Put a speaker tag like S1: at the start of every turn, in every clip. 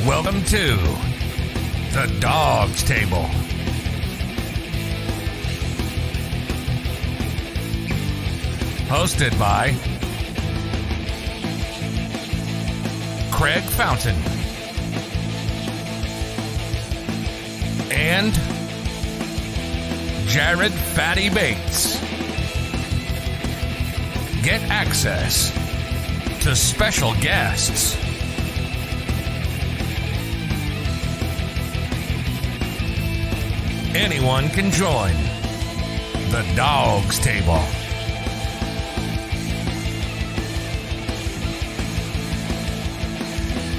S1: Welcome to the Dawgs Table. Hosted by Craig Fountain and Jared Fatty Bates. Get access to special guests, anyone can join the Dawgs Table.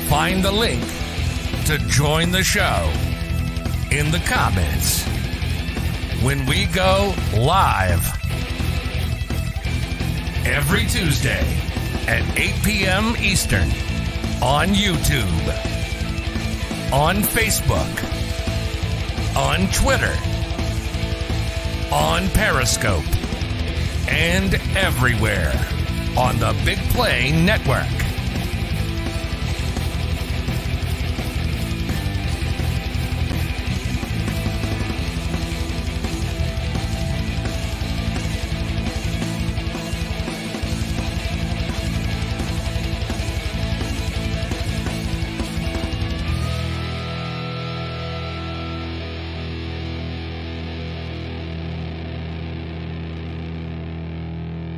S1: Find the link to join the show in the comments when we go live every Tuesday at 8 p.m. Eastern on YouTube, on Facebook, on Twitter, on Periscope, and everywhere on the Big Play Network.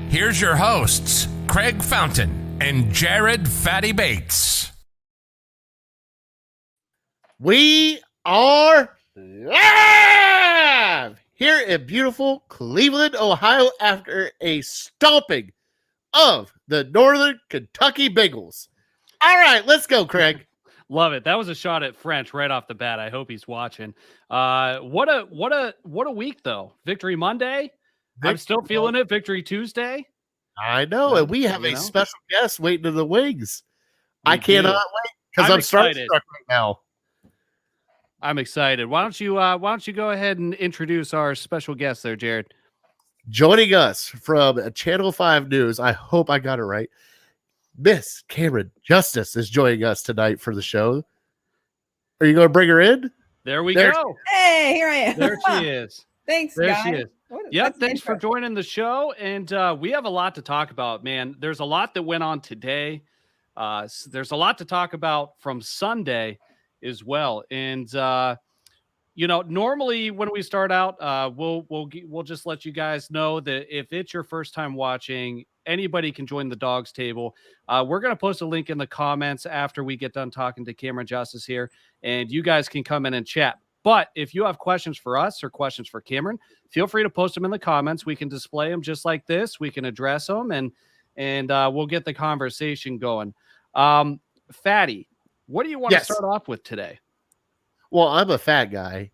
S1: Here's your hosts, Craig Fountain and Jared Fatty Bates.
S2: We are live here in beautiful Cleveland, Ohio, after a stomping of the Northern Kentucky Bengals. All right, let's go, Craig.
S3: Love it. That was a shot at French right off the bat. I hope he's watching. What a week though. Victory Monday. I'm still feeling it. Victory Tuesday.
S2: I know, and we have a special guest waiting in the wings. I cannot wait because I'm starstruck right now.
S3: I'm excited. Why don't you go ahead and introduce our special guest there, Jared?
S2: Joining us from Channel 5 News, I hope I got it right, Miss Camryn Justice is joining us tonight for the show. Are you going to bring her in?
S3: There we go.
S4: Hey, here I am.
S3: There she is.
S4: Thanks,
S3: there
S4: guys.
S3: She is. Yep, thanks for joining the show. And we have a lot to talk about, man. There's a lot that went on today. There's a lot to talk about from Sunday as well. And normally when we start out, we'll just let you guys know that if it's your first time watching, anybody can join the Dawgs Table. We're going to post a link in the comments after we get done talking to Camryn Justice here, and you guys can come in and chat. But if you have questions for us or questions for Camryn, feel free to post them in the comments. We can display them just like this. We can address them, and we'll get the conversation going. Fatty, what do you want to start off with today?
S2: Well, I'm a fat guy,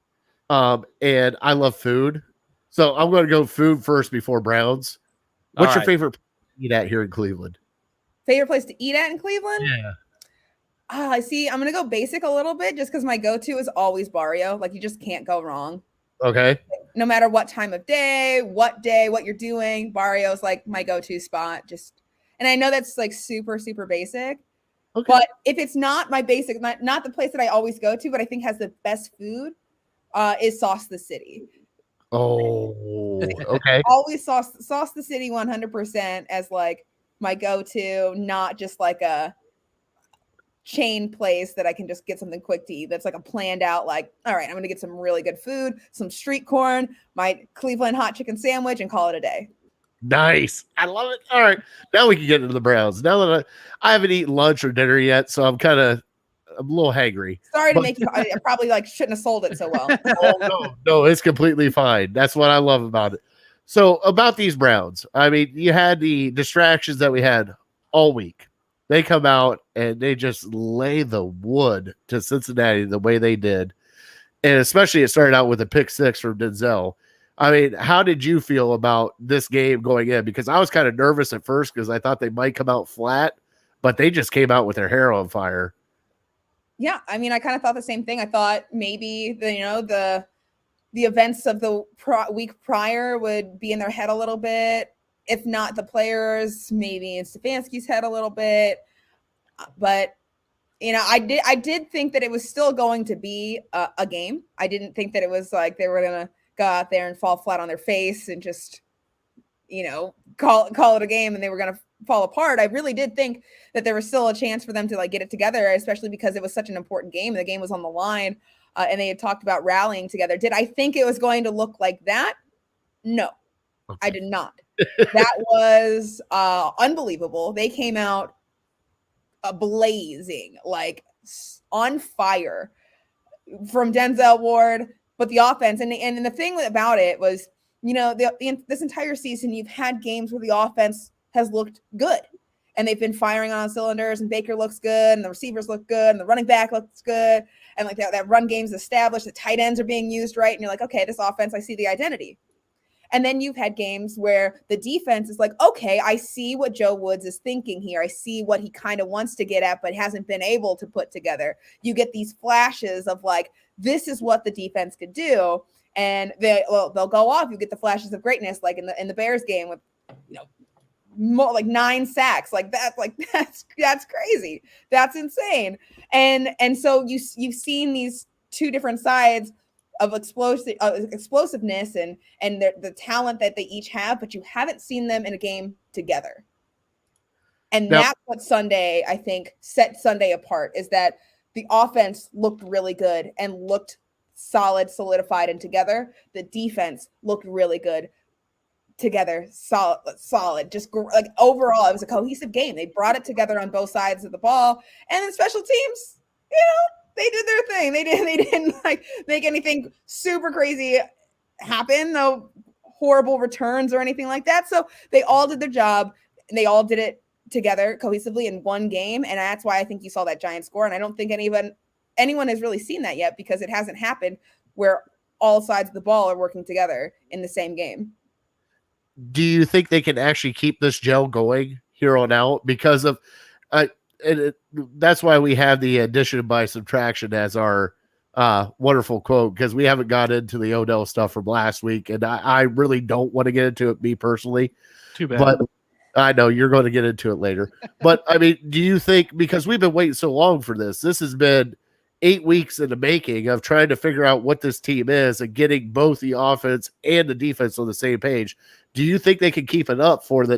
S2: and I love food. So I'm going to go food first before Browns. What's your favorite place to eat at here in Cleveland?
S4: Favorite place to eat at in Cleveland?
S2: Yeah.
S4: I see. I'm going to go basic a little bit just because my go-to is always Barrio. Like, you just can't go wrong.
S2: Okay.
S4: No matter what time of day, what you're doing, Barrio is like my go-to spot. And I know that's like super, super basic. Okay. But if it's not my basic, not the place that I always go to, but I think has the best food, is Sauce the City.
S2: Oh, okay.
S4: Always Sauce the City 100% as like my go-to, not just like a chain place that I can just get something quick to eat. That's like a planned out, like, all right, I'm going to get some really good food, some street corn, my Cleveland hot chicken sandwich, and call it a day.
S2: Nice. I love it. All right. Now we can get into the Browns. Now that I haven't eaten lunch or dinner yet, so I'm a little hangry.
S4: Sorry to make you, I probably shouldn't have sold it so well.
S2: Oh, no, it's completely fine. That's what I love about it. So about these Browns, I mean, you had the distractions that we had all week. They come out and they just lay the wood to Cincinnati the way they did. And especially it started out with a pick six from Denzel. I mean, how did you feel about this game going in? Because I was kind of nervous at first because I thought they might come out flat, but they just came out with their hair on fire.
S4: Yeah, I mean, I kind of thought the same thing. I thought maybe the events of the week prior would be in their head a little bit. If not the players, maybe in Stefanski's head a little bit. But I did think that it was still going to be a game. I didn't think that it was like they were gonna go out there and fall flat on their face and just, call it a game and they were gonna fall apart. I really did think that there was still a chance for them to like get it together, especially because it was such an important game. The game was on the line, and they had talked about rallying together. Did I think it was going to look like that? No, okay. I did not. That was unbelievable. They came out blazing, like on fire from Denzel Ward, but the offense and the thing about it was, this entire season you've had games where the offense has looked good and they've been firing on cylinders and Baker looks good and the receivers look good and the running back looks good and like that run game's established, the tight ends are being used right, and you're like, okay, this offense, I see the identity. And then you've had games where the defense is like, okay, I see what Joe Woods is thinking here. I see what he kind of wants to get at, but hasn't been able to put together. You get these flashes of like, this is what the defense could do. And they'll go off. You get the flashes of greatness, like in the Bears game with, more, like 9 sacks, like that. Like that's crazy. That's insane. And so you've seen these two different sides of explosiveness and the talent that they each have, but you haven't seen them in a game together. And that's what Sunday, I think, set Sunday apart, is that the offense looked really good and looked solid, solidified, and together. The defense looked really good together, solid. Just like overall, it was a cohesive game. They brought it together on both sides of the ball, and then special teams, they did their thing. They didn't like make anything super crazy happen. No horrible returns or anything like that. So they all did their job and they all did it together cohesively in one game. And that's why I think you saw that giant score. And I don't think anyone has really seen that yet, because it hasn't happened where all sides of the ball are working together in the same game.
S2: Do you think they can actually keep this gel going here on out? Because of that's why we have the addition by subtraction as our wonderful quote, because we haven't got into the Odell stuff from last week, and I really don't want to get into it, me personally.
S3: Too bad.
S2: But I know you're going to get into it later. But I mean, do you think, because we've been waiting so long for this has been 8 weeks in the making of trying to figure out what this team is and getting both the offense and the defense on the same page. Do you think they can keep it up for the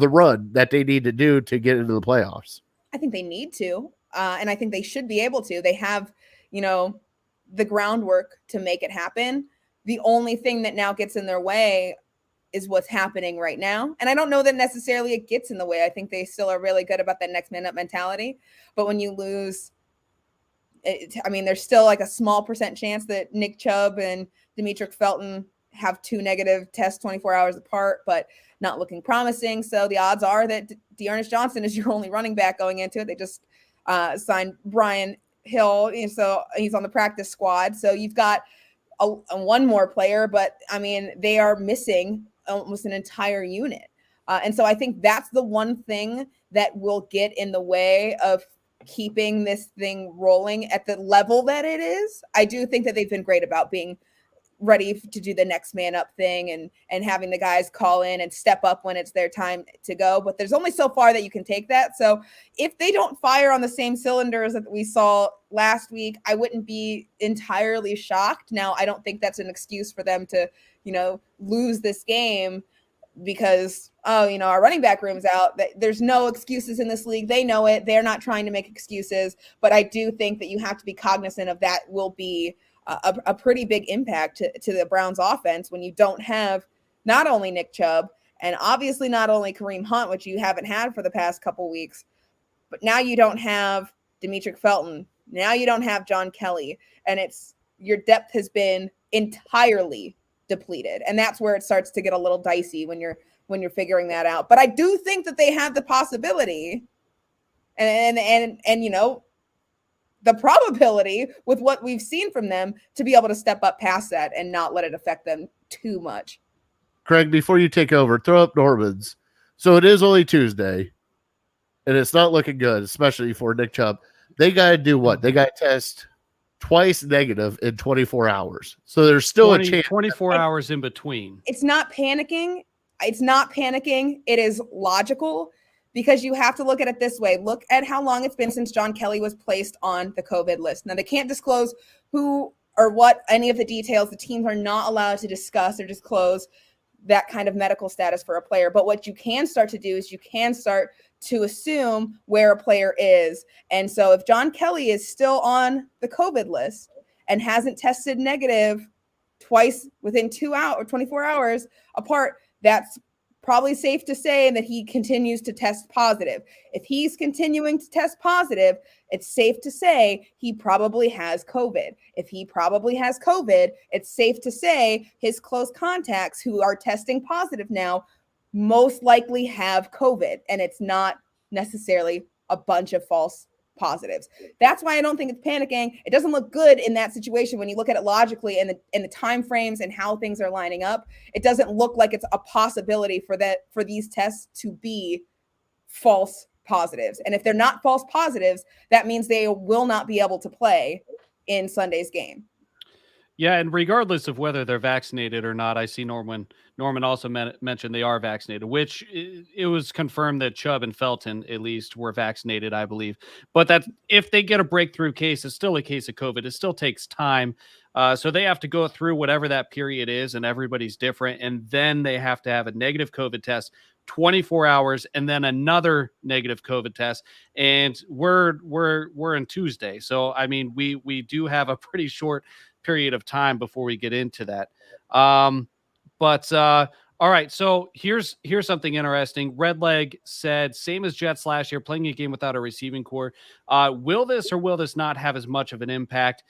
S2: run that they need to do to get into the playoffs?
S4: I think they need to, and I think they should be able to. They have, the groundwork to make it happen. The only thing that now gets in their way is what's happening right now. And I don't know that necessarily it gets in the way. I think they still are really good about that next man up mentality. But when you lose, there's still like a small percent chance that Nick Chubb and Demetric Felton have 2 negative tests 24 hours apart, but not looking promising. So the odds are that Dearness Johnson is your only running back going into it. They just signed Brian Hill, so he's on the practice squad. So you've got a one more player, but they are missing almost an entire unit. And so I think that's the one thing that will get in the way of keeping this thing rolling at the level that it is. I do think that they've been great about being ready to do the next man up thing and having the guys call in and step up when it's their time to go. But there's only so far that you can take that. So if they don't fire on the same cylinders that we saw last week, I wouldn't be entirely shocked. Now, I don't think that's an excuse for them to, lose this game because, our running back room's out. There's no excuses in this league. They know it. They're not trying to make excuses. But I do think that you have to be cognizant of that will be a pretty big impact to the Browns offense when you don't have not only Nick Chubb and obviously not only Kareem Hunt, which you haven't had for the past couple weeks, but now you don't have Demetric Felton. Now you don't have John Kelly, and your depth has been entirely depleted. And that's where it starts to get a little dicey when you're figuring that out. But I do think that they have the possibility and the probability with what we've seen from them to be able to step up past that and not let it affect them too much.
S2: Craig, before you take over, throw up Norman's. So it is only Tuesday, and it's not looking good, especially for Nick Chubb. They got to do what? They got to test twice negative in 24 hours. So there's still a chance.
S3: 24 hours in between.
S4: It's not panicking. It is logical. because you have to look at it this way. Look at how long it's been since John Kelly was placed on the COVID list. Now, they can't disclose who or what any of the details. The teams are not allowed to discuss or disclose that kind of medical status for a player. But what you can start to do is you can start to assume where a player is. And so if John Kelly is still on the COVID list and hasn't tested negative twice within 2 hours or 24 hours apart, that's probably safe to say that he continues to test positive. If he's continuing to test positive, it's safe to say he probably has COVID. If he probably has COVID, it's safe to say his close contacts who are testing positive now most likely have COVID, and it's not necessarily a bunch of false positives. That's why I don't think it's panicking. It doesn't look good in that situation when you look at it logically and the time frames and how things are lining up. It doesn't look like it's a possibility for these tests to be false positives. And if they're not false positives, that means they will not be able to play in Sunday's game.
S3: Yeah, and regardless of whether they're vaccinated or not, I see Norman also mentioned they are vaccinated, which it was confirmed that Chubb and Felton at least were vaccinated, I believe. But that if they get a breakthrough case, it's still a case of COVID. It still takes time. So they have to go through whatever that period is, and everybody's different. And then they have to have a negative COVID test 24 hours and then another negative COVID test. And we're in Tuesday. So, I mean, we do have a pretty short period of time before we get into that. All right, so here's something interesting. Redleg said, same as Jets last year, playing a game without a receiving core. Will this or will this not have as much of an impact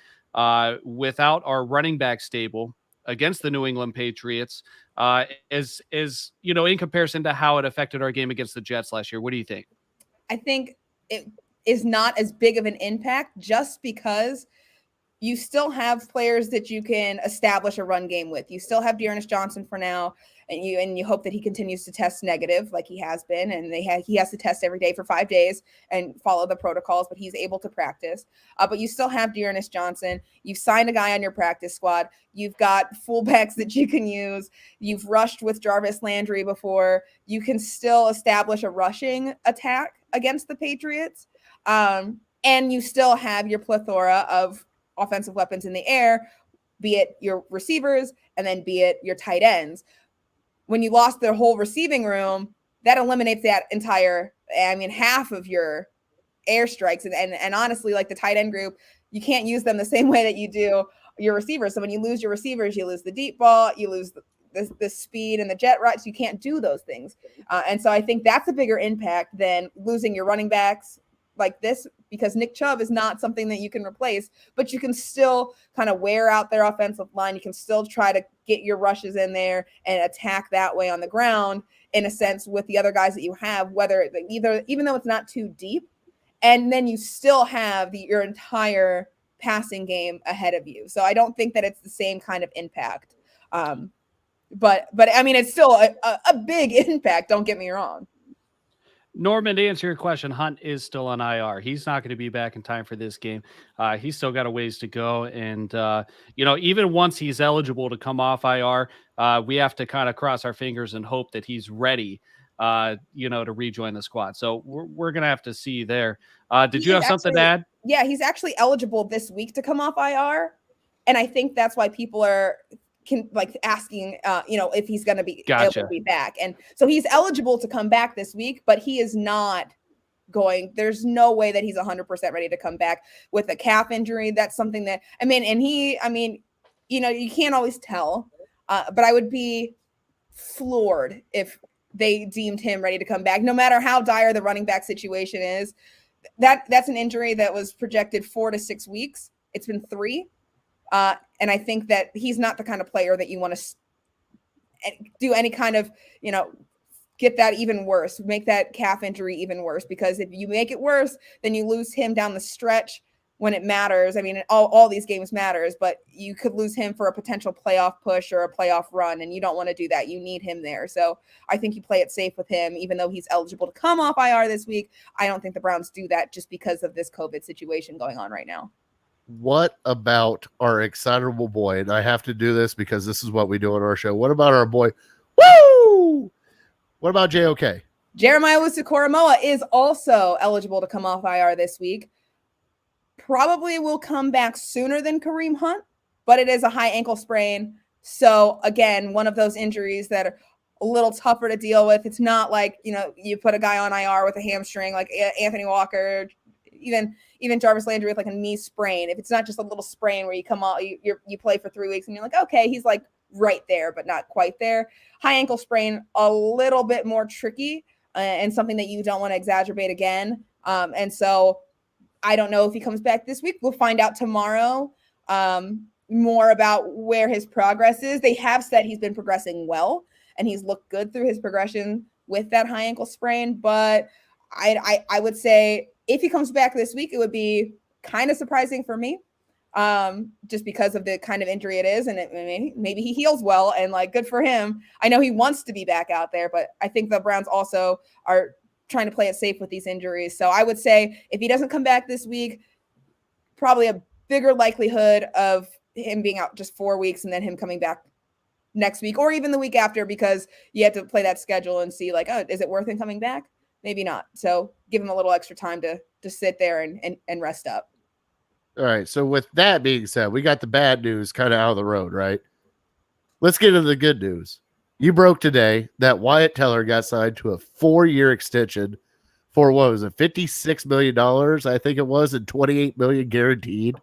S3: without our running back stable against the New England Patriots as you know, in comparison to how it affected our game against the Jets last year? What do you think?
S4: I think it is not as big of an impact just because you still have players that you can establish a run game with. You still have Dearness Johnson for now, and you hope that he continues to test negative like he has been, and he has to test every day for 5 days and follow the protocols, but he's able to practice. But you still have Dearness Johnson. You've signed a guy on your practice squad. You've got fullbacks that you can use. You've rushed with Jarvis Landry before. You can still establish a rushing attack against the Patriots. And you still have your plethora of offensive weapons in the air, be it your receivers and then be it your tight ends. When you lost their whole receiving room, that eliminates that entire, half of your airstrikes. And honestly, like the tight end group, you can't use them the same way that you do your receivers. So when you lose your receivers, you lose the deep ball, you lose the speed and the jet routes. You can't do those things. And so I think that's a bigger impact than losing your running backs like this, because Nick Chubb is not something that you can replace, but you can still kind of wear out their offensive line. You can still try to get your rushes in there and attack that way on the ground, in a sense, with the other guys that you have, even though it's not too deep, and then you still have your entire passing game ahead of you. So I don't think that it's the same kind of impact. But it's still a big impact. Don't get me wrong.
S3: Norman, to answer your question, Hunt is still on IR. He's not going to be back in time for this game. He's still got a ways to go. And, even once he's eligible to come off IR, we have to kind of cross our fingers and hope that he's ready, to rejoin the squad. So we're going to have to see there. Did you have something to add?
S4: Yeah, he's actually eligible this week to come off IR. And I think that's why people are asking, if he's going to be able to be back. And so he's eligible to come back this week, but he is not going. There's no way that he's 100% ready to come back with a calf injury. That's something that, you can't always tell, but I would be floored if they deemed him ready to come back, no matter how dire the running back situation is. That's an injury that was projected 4 to 6 weeks. It's been 3. And I think that he's not the kind of player that you want to do any kind of, get that even worse, make that calf injury even worse, because if you make it worse, then you lose him down the stretch when it matters. All these games matters, but you could lose him for a potential playoff push or a playoff run, and you don't want to do that. You need him there. So I think you play it safe with him, even though he's eligible to come off IR this week. I don't think the Browns do that just because of this COVID situation going on right now.
S2: What about our excitable boy? And I have to do this because this is what we do on our show. What about our boy? Woo! What about JOK?
S4: Jeremiah Owusu-Koramoah is also eligible to come off IR this week. Probably will come back sooner than Kareem Hunt, but it is a high ankle sprain. So again, one of those injuries that are a little tougher to deal with. It's not like, you put a guy on IR with a hamstring like Anthony Walker, even Jarvis Landry with like a knee sprain. If it's not just a little sprain where you come out, you play for 3 weeks and you're like, okay, he's like right there, but not quite there. High ankle sprain, a little bit more tricky and something that you don't want to exacerbate again. And so I don't know if he comes back this week. We'll find out tomorrow more about where his progress is. They have said he's been progressing well and he's looked good through his progression with that high ankle sprain. But I would say if he comes back this week, it would be kind of surprising for me just because of the kind of injury it is. And maybe he heals well and like good for him. I know he wants to be back out there, but I think the Browns also are trying to play it safe with these injuries. So I would say if he doesn't come back this week, probably a bigger likelihood of him being out just 4 weeks and then him coming back next week or even the week after, because you have to play that schedule and see like, oh, is it worth him coming back? Maybe not. So give him a little extra time to sit there and rest up.
S2: All right. So with that being said, we got the bad news kind of out of the road, right? Let's get into the good news. You broke today that Wyatt Teller got signed to a 4-year extension for what was it, $56 million, I think it was, and $28 million guaranteed.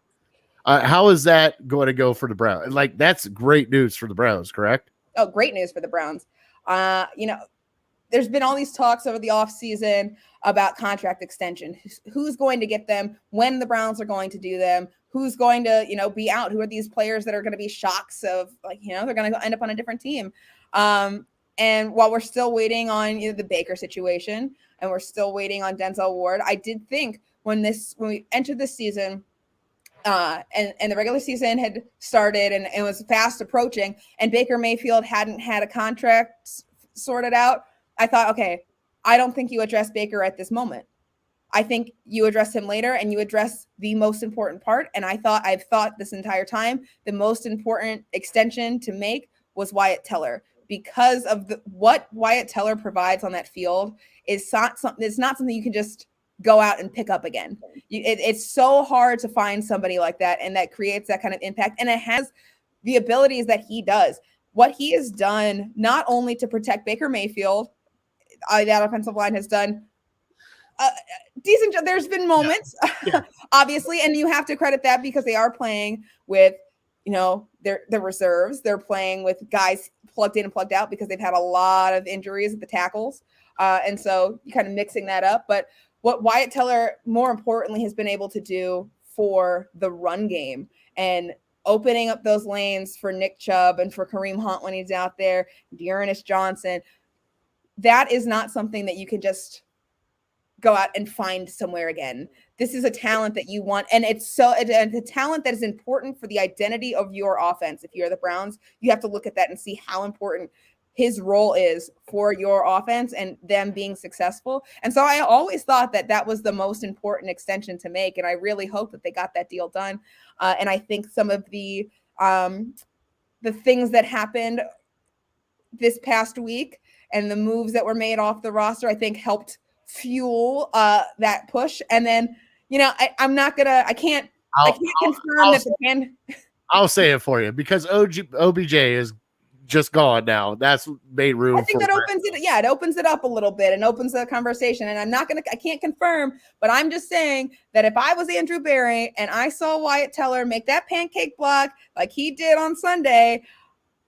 S2: How is that going to go for the Browns? Like, that's great news for the Browns, correct?
S4: Oh, great news for the Browns. There's been all these talks over the offseason about contract extension. Who's going to get them, when the Browns are going to do them, who's going to, be out, who are these players that are going to be shocks of like, they're going to end up on a different team. And while we're still waiting on the Baker situation and we're still waiting on Denzel Ward, I did think when we entered this season and the regular season had started and it was fast approaching and Baker Mayfield hadn't had a contract sorted out, I thought, okay, I don't think you address Baker at this moment. I think you address him later and you address the most important part. And I've thought this entire time, the most important extension to make was Wyatt Teller, because of what Wyatt Teller provides on that field is not something. It's not something you can just go out and pick up again. It's so hard to find somebody like that, and that creates that kind of impact. And it has the abilities that he does. What he has done, not only to protect Baker Mayfield, that offensive line has done decent job. There's been moments, obviously, and you have to credit that because they are playing with, their reserves. They're playing with guys plugged in and plugged out because they've had a lot of injuries at the tackles. And so you kind of mixing that up. But what Wyatt Teller, more importantly, has been able to do for the run game and opening up those lanes for Nick Chubb and for Kareem Hunt when he's out there, Dearness Johnson, that is not something that you can just go out and find somewhere again. This is a talent that you want, and it's a talent that is important for the identity of your offense. If you're the Browns, you have to look at that and see how important his role is for your offense and them being successful. And so I always thought that was the most important extension to make, and I really hope that they got that deal done. And I think some of the things that happened this past week and the moves that were made off the roster, I think helped fuel that push. And then, I can't confirm that the can.
S2: I'll say it for you because OBJ is just gone now. That's made room.
S4: I think that opens it. Yeah, it opens it up a little bit and opens the conversation. And I can't confirm, but I'm just saying that if I was Andrew Berry and I saw Wyatt Teller make that pancake block like he did on Sunday,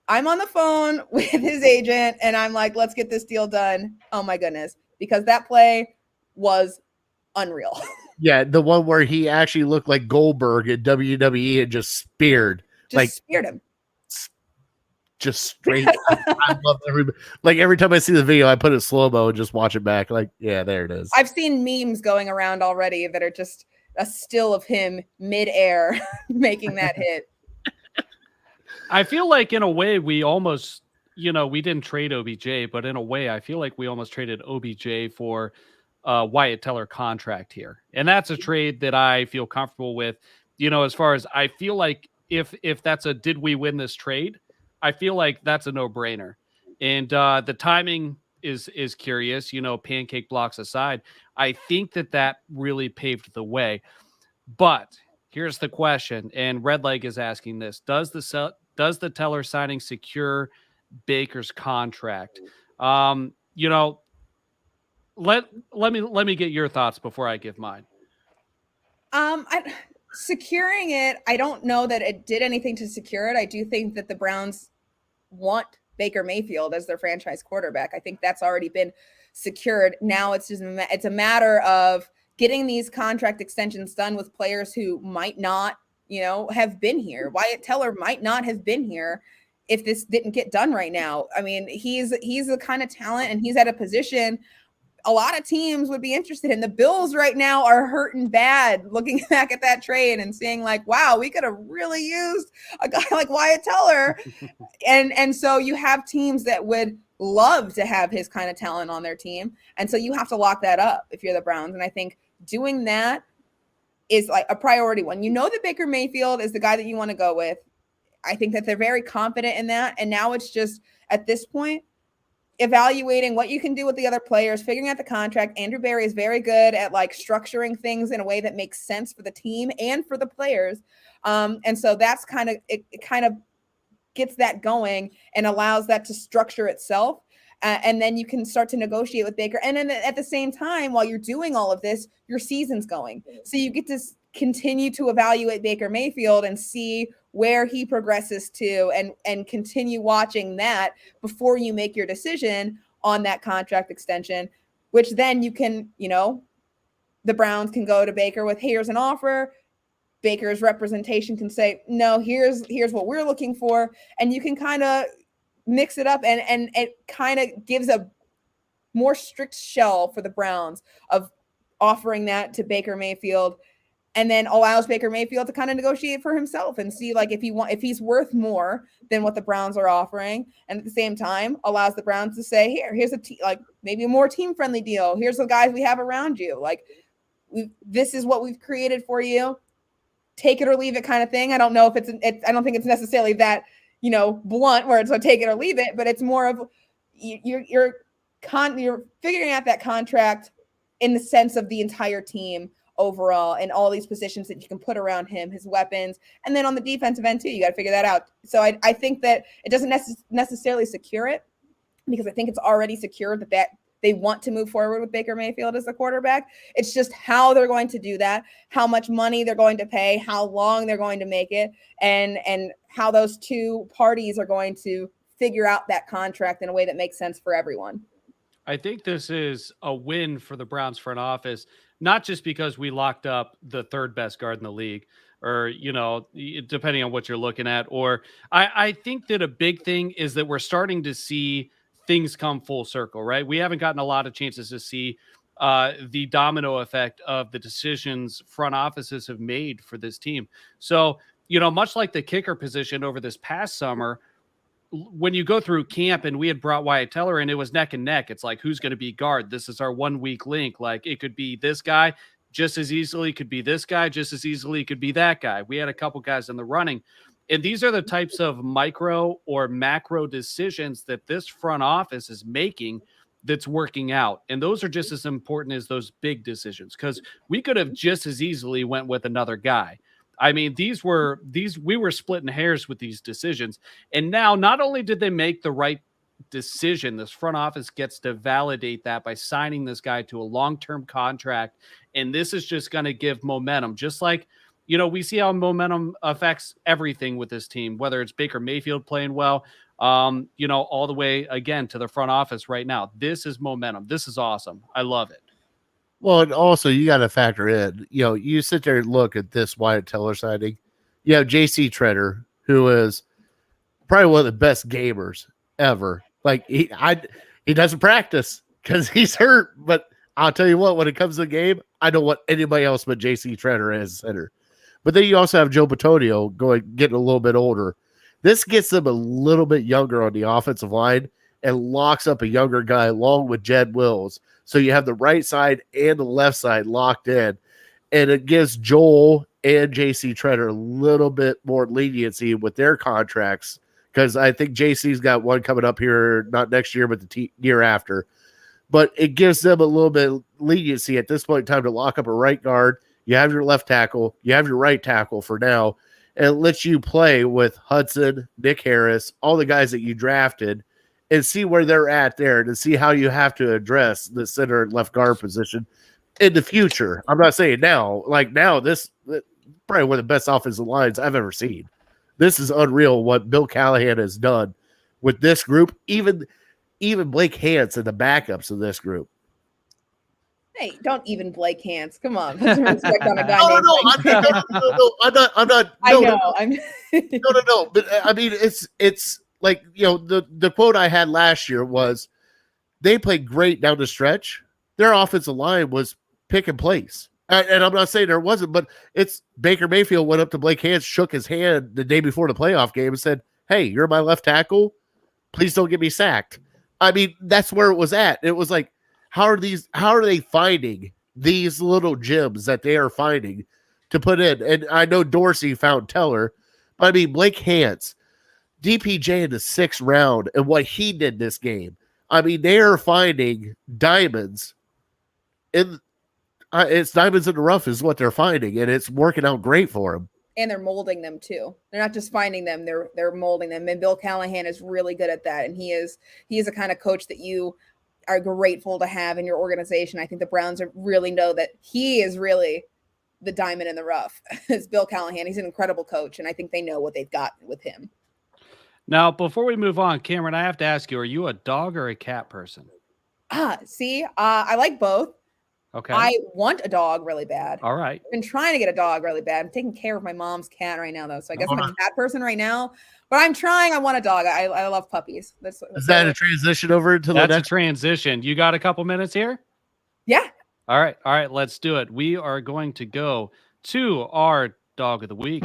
S4: I'm on the phone with his agent and I'm like, let's get this deal done. Oh my goodness. Because that play was unreal.
S2: Yeah, the one where he actually looked like Goldberg at WWE and just speared
S4: him.
S2: Just straight. I love every time I see the video, I put it slow-mo and just watch it back. Like, yeah, there it is.
S4: I've seen memes going around already that are just a still of him midair making that hit.
S3: I feel like in a way we almost, we didn't trade OBJ, but in a way I feel like we almost traded OBJ for Wyatt Teller contract here. And that's a trade that I feel comfortable with, as far as I feel like if that's did we win this trade, I feel like that's a no-brainer. And the timing is curious, pancake blocks aside. I think that really paved the way. But here's the question, and Red Leg is asking this: does the Teller signing secure Baker's contract? Let me get your thoughts before I give mine.
S4: Securing it, I don't know that it did anything to secure it. I do think that the Browns want Baker Mayfield as their franchise quarterback. I think that's already been secured. Now it's a matter of getting these contract extensions done with players who might not, have been here. Wyatt Teller might not have been here if this didn't get done right now. I mean, he's the kind of talent, and he's at a position a lot of teams would be interested in. The Bills right now are hurting bad, looking back at that trade and seeing like, wow, we could have really used a guy like Wyatt Teller. and so you have teams that would love to have his kind of talent on their team. And so you have to lock that up if you're the Browns. And I think doing that is like a priority one. That Baker Mayfield is the guy that you want to go with. I think that they're very confident in that. And now it's just at this point, evaluating what you can do with the other players, figuring out the contract. Andrew Berry is very good at like structuring things in a way that makes sense for the team and for the players. And so that's it kind of gets that going and allows that to structure itself. And then you can start to negotiate with Baker. And then at the same time, while you're doing all of this, your season's going. So you get to continue to evaluate Baker Mayfield and see where he progresses to and continue watching that before you make your decision on that contract extension, which then you can, the Browns can go to Baker with, here's an offer. Baker's representation can say, no, here's what we're looking for. And you can kind of mix it up and it kind of gives a more strict shell for the Browns of offering that to Baker Mayfield, and then allows Baker Mayfield to kind of negotiate for himself and see like if he's worth more than what the Browns are offering. And at the same time allows the Browns to say, here's maybe a more team-friendly deal. Here's the guys we have around you. Like this is what we've created for you. Take it or leave it kind of thing. I don't know if I don't think it's necessarily that, blunt where it's a take it or leave it, but it's more of you're figuring out that contract in the sense of the entire team overall and all these positions that you can put around him, his weapons, and then on the defensive end too, you got to figure that out. So I think that it doesn't necessarily secure it, because I think it's already secured that they want to move forward with Baker Mayfield as the quarterback. It's just how they're going to do that, how much money they're going to pay, how long they're going to make it, and how those two parties are going to figure out that contract in a way that makes sense for everyone.
S3: I think this is a win for the Browns front office, not just because we locked up the third best guard in the league, or, depending on what you're looking at, or I think that a big thing is that we're starting to see things come full circle, right? We haven't gotten a lot of chances to see the domino effect of the decisions front offices have made for this team. So, much like the kicker position over this past summer, when you go through camp and we had brought Wyatt Teller in, it was neck and neck. It's like, who's going to be guard? This is our 1 weak link. Like it could be this guy just as easily, could be this guy just as easily, could be that guy. We had a couple guys in the running. And these are the types of micro or macro decisions that this front office is making that's working out. And those are just as important as those big decisions, because we could have just as easily went with another guy. I mean, we were splitting hairs with these decisions. And now not only did they make the right decision, this front office gets to validate that by signing this guy to a long-term contract. And this is just going to give momentum, just like, we see how momentum affects everything with this team, whether it's Baker Mayfield playing well, all the way again to the front office right now. This is momentum. This is awesome. I love it.
S2: Well, and also you got to factor in, you sit there and look at this Wyatt Teller signing. You have J.C. Treader, who is probably one of the best gamers ever. Like he doesn't practice because he's hurt, but I'll tell you what, when it comes to the game, I don't want anybody else but J.C. Treader as center. But then you also have Joe Bitonio getting a little bit older. This gets them a little bit younger on the offensive line and locks up a younger guy along with Jed Wills. So you have the right side and the left side locked in. And it gives Joel and J.C. Treader a little bit more leniency with their contracts because I think JC's got one coming up here, not next year, but the year after. But it gives them a little bit of leniency at this point in time to lock up a right guard. You have your left tackle, you have your right tackle for now, and it lets you play with Hudson, Nick Harris, all the guys that you drafted, and see where they're at there, and see how you have to address the center and left guard position in the future. I'm not saying now. Like now, this probably one of the best offensive lines I've ever seen. This is unreal what Bill Callahan has done with this group. Even Blake Hance and the backups of this group.
S4: Hey, don't even Blake Hance. Come on, put some respect on a guy
S2: No,
S4: named Blake.
S2: I'm not.
S4: I
S2: No,
S4: know. I'm
S2: no. But I mean, it's like, you know, the quote I had last year was, they played great down the stretch. Their offensive line was pick and place. And I'm not saying there wasn't, but it's Baker Mayfield went up to Blake Hance, shook his hand the day before the playoff game and said, "Hey, you're my left tackle. Please don't get me sacked." I mean, that's where it was at. It was like, how are they finding these little gems that they are finding to put in? And I know Dorsey found Teller, but I mean, Blake Hance, DPJ in the 6th round, and what he did this game. I mean, they are finding diamonds in. It's diamonds in the rough is what they're finding, and it's working out great for them.
S4: and they're molding them too. They're not just finding them; they're molding them. And Bill Callahan is really good at that. And he is the kind of coach that you are grateful to have in your organization. I think the Browns really know that he is really the diamond in the rough. It's Bill Callahan. He's an incredible coach, and I think they know what they've got with him.
S3: Now, before we move on, Camryn, I have to ask you: are you a dog or a cat person?
S4: See, I like both.
S3: Okay.
S4: I want a dog really bad.
S3: All right.
S4: I've been trying to get a dog really bad. I'm taking care of my mom's cat right now, though. So I guess I'm a cat person right now. But I'm trying. I want a dog. I love puppies. Is
S2: that a transition over to the
S3: That's
S2: next?
S3: a transition. You got a couple minutes here?
S4: Yeah.
S3: All right. Let's do it. We are going to go to our dog of the week.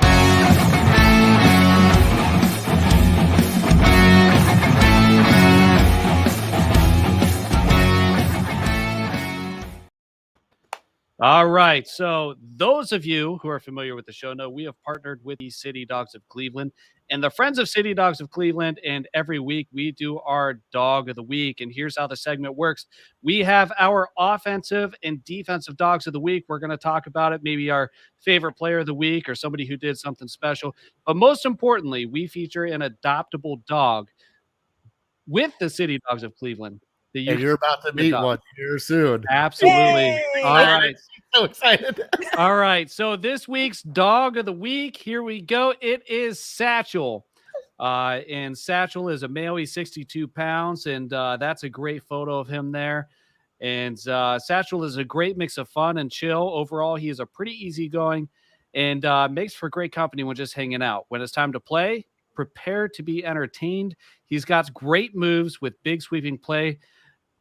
S3: All right. So those of you who are familiar with the show know we have partnered with the City Dogs of Cleveland and the Friends of City Dogs of Cleveland. And every week we do our dog of the week. And here's how the segment works. We have our offensive and defensive dogs of the week. We're going to talk about it. Maybe our favorite player of the week or somebody who did something special. But most importantly, we feature an adoptable dog with the City Dogs of Cleveland.
S2: And you're about to meet one here soon.
S3: Absolutely.
S4: Yay!
S3: All right.
S2: So excited.
S3: All right. So this week's dog of the week, here we go. It is Satchel. And Satchel is a male. He's 62 pounds. And that's a great photo of him there. And Satchel is a great mix of fun and chill. Overall, he is a pretty easygoing and makes for great company when just hanging out. When it's time to play, prepare to be entertained. He's got great moves with big sweeping play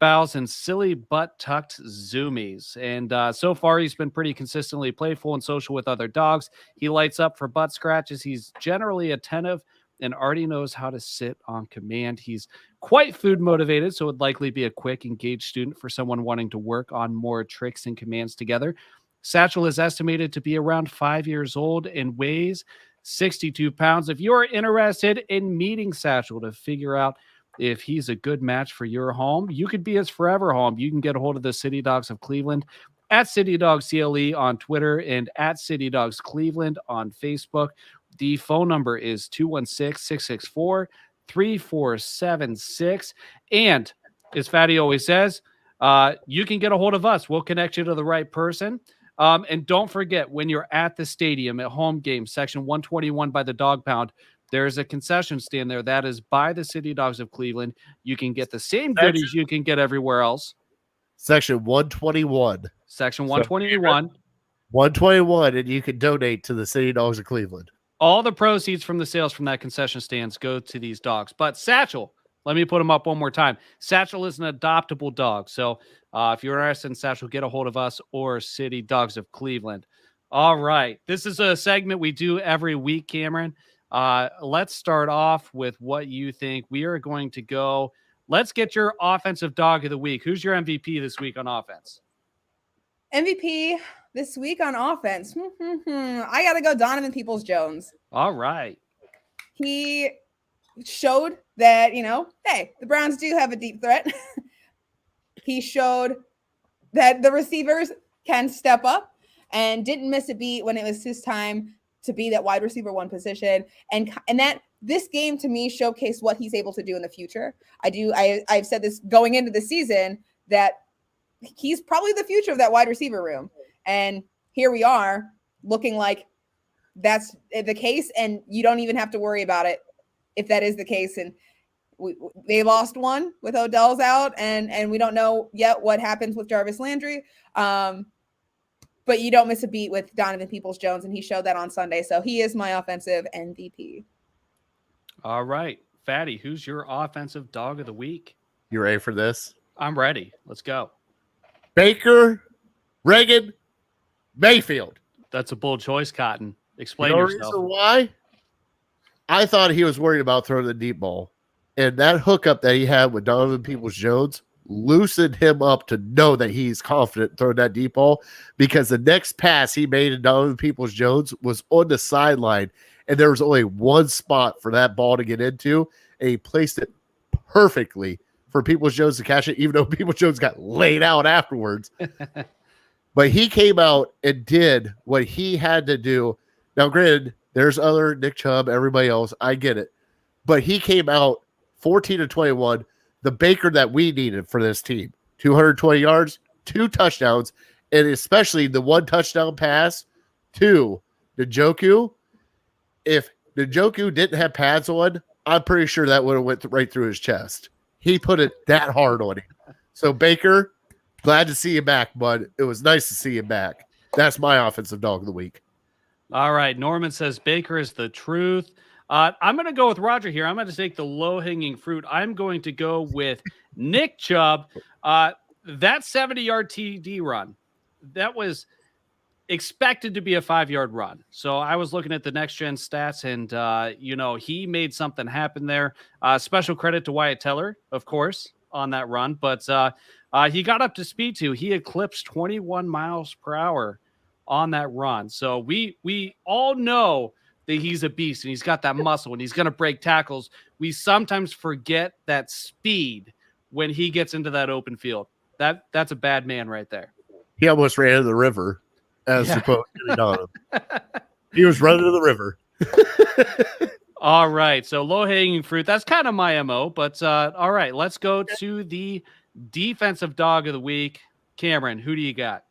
S3: bows and silly butt-tucked zoomies. And so far, he's been pretty consistently playful and social with other dogs. He lights up for butt scratches. He's generally attentive and already knows how to sit on command. He's quite food motivated, so would likely be a quick, engaged student for someone wanting to work on more tricks and commands together. Satchel is estimated to be around 5 years old and weighs 62 pounds. If you're interested in meeting Satchel to figure out if he's a good match for your home, you could be his forever home. You can get a hold of the City Dogs of Cleveland at City Dogs CLE on Twitter and at City Dogs Cleveland on Facebook. The phone number is 216-664-3476. And as Fatty always says, you can get a hold of us. We'll connect you to the right person. And don't forget, when you're at the stadium at home games, section 121 by the Dog Pound, there's a concession stand there that is by the City Dogs of Cleveland. You can get the same goodies you can get everywhere else.
S2: Section 121.
S3: Section 121.
S2: 121, and you can donate to the City Dogs of Cleveland.
S3: All the proceeds from the sales from that concession stands go to these dogs. But Satchel, let me put him up one more time. Satchel is an adoptable dog. So if you're interested in Satchel, get a hold of us or City Dogs of Cleveland. All right. This is a segment we do every week, Camryn. Let's start off with what you think. We are going to go. Let's get your offensive dog of the week. Who's your MVP this week on offense?
S4: MVP this week on offense. I got to go Donovan Peoples-Jones.
S3: All right.
S4: He showed that, hey, the Browns do have a deep threat. He showed that the receivers can step up and didn't miss a beat when it was his time to be that wide receiver one position. And that this game to me showcased what he's able to do in the future. I've said this going into the season that he's probably the future of that wide receiver room. And here we are looking like that's the case. And you don't even have to worry about it if that is the case. And they lost one with Odell's out, and we don't know yet what happens with Jarvis Landry. But you don't miss a beat with Donovan Peoples-Jones, and he showed that on Sunday. So he is my offensive MVP.
S3: All right. Fatty, who's your offensive dog of the week?
S2: You ready for this?
S3: I'm ready. Let's go.
S2: Baker, Reagan, Mayfield.
S3: That's a bold choice, Cotton. Explain
S2: You know
S3: yourself.
S2: reason why? I thought he was worried about throwing the deep ball. And that hookup that he had with Donovan Peoples-Jones loosened him up to know that he's confident throwing that deep ball, because the next pass he made to Donovan Peoples-Jones was on the sideline, and there was only one spot for that ball to get into, and he placed it perfectly for Peoples-Jones to catch it, even though Peoples-Jones got laid out afterwards. But he came out and did what he had to do. Now, granted, there's other Nick Chubb, everybody else. I get it. But he came out 14-21, the Baker that we needed for this team. 220 yards, 2 touchdowns, and especially the 1 touchdown pass to Njoku. If Njoku didn't have pads on, I'm pretty sure that would have went right through his chest. He put it that hard on him. So, Baker, glad to see you back, bud. It was nice to see you back. That's my offensive dog of the week.
S3: All right. Norman says Baker is the truth. I'm going to go with Roger here. I'm going to take the low-hanging fruit. I'm going to go with Nick Chubb. That 70-yard TD run, that was expected to be a 5-yard run. So I was looking at the next-gen stats, and, he made something happen there. Special credit to Wyatt Teller, of course, on that run. But he got up to speed, too. He eclipsed 21 miles per hour on that run. So we all know that he's a beast and he's got that muscle and he's going to break tackles. We sometimes forget that speed when he gets into that open field. That's a bad man right there.
S2: He almost ran into the river as opposed to Donovan. He was running to the river.
S3: All right. So low-hanging fruit. That's kind of my MO, but all right, let's go to the defensive dog of the week. Cameron, who do you got?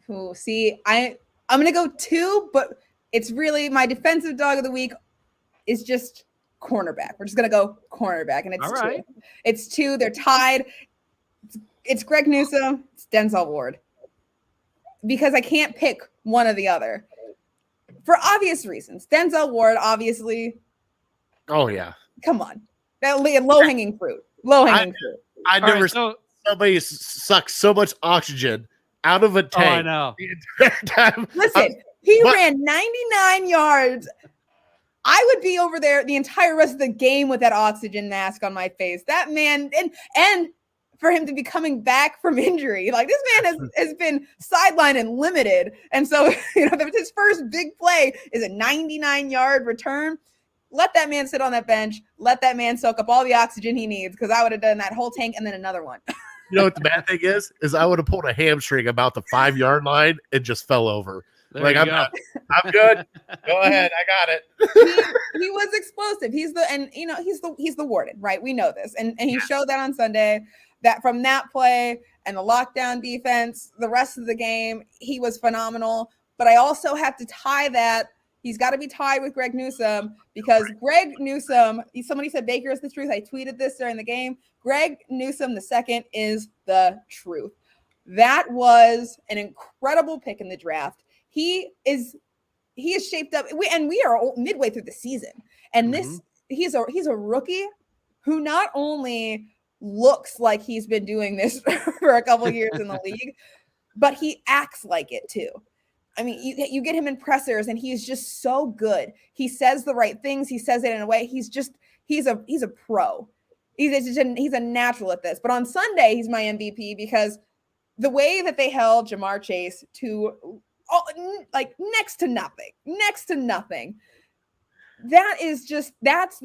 S4: Cool. See, I'm going to go 2, but it's really my defensive dog of the week is just cornerback. We're just going to go cornerback, and it's
S3: all right.
S4: 2. It's 2. They're tied. It's Greg Newsome. It's Denzel Ward. Because I can't pick one or the other for obvious reasons. Denzel Ward, obviously.
S2: Oh, yeah.
S4: Come on. That low-hanging fruit. Low-hanging fruit.
S2: I never saw somebody suck so much oxygen out of a tank.
S3: Oh, I know.
S2: The entire time.
S4: Listen, he ran 99 yards. I would be over there the entire rest of the game with that oxygen mask on my face. That man, and for him to be coming back from injury, like this man has been sidelined and limited. And so, his first big play is a 99-yard return. Let that man sit on that bench. Let that man soak up all the oxygen he needs, because I would have done that whole tank and then another one.
S2: You know what the bad thing is I would have pulled a hamstring about the 5-yard line and just fell over.
S3: There you go.
S2: I'm good. Go ahead. I got it.
S4: He was explosive. He's the warden, right? We know this. And he showed that on Sunday, that from that play and the lockdown defense, the rest of the game, he was phenomenal. But I also have to tie that. He's got to be tied with Greg Newsome, because Greg Newsome, somebody said Baker is the truth. I tweeted this during the game. Greg Newsome II is the truth. That was an incredible pick in the draft. He is shaped up, we are midway through the season, and he's a rookie who not only looks like he's been doing this for a couple years in the league, but he acts like it too. I mean, you get him in pressers, and he's just so good. He says the right things. He says it in a way. He's a pro. He's a natural at this. But on Sunday, he's my MVP, because the way that they held Jamar Chase to next to nothing. That's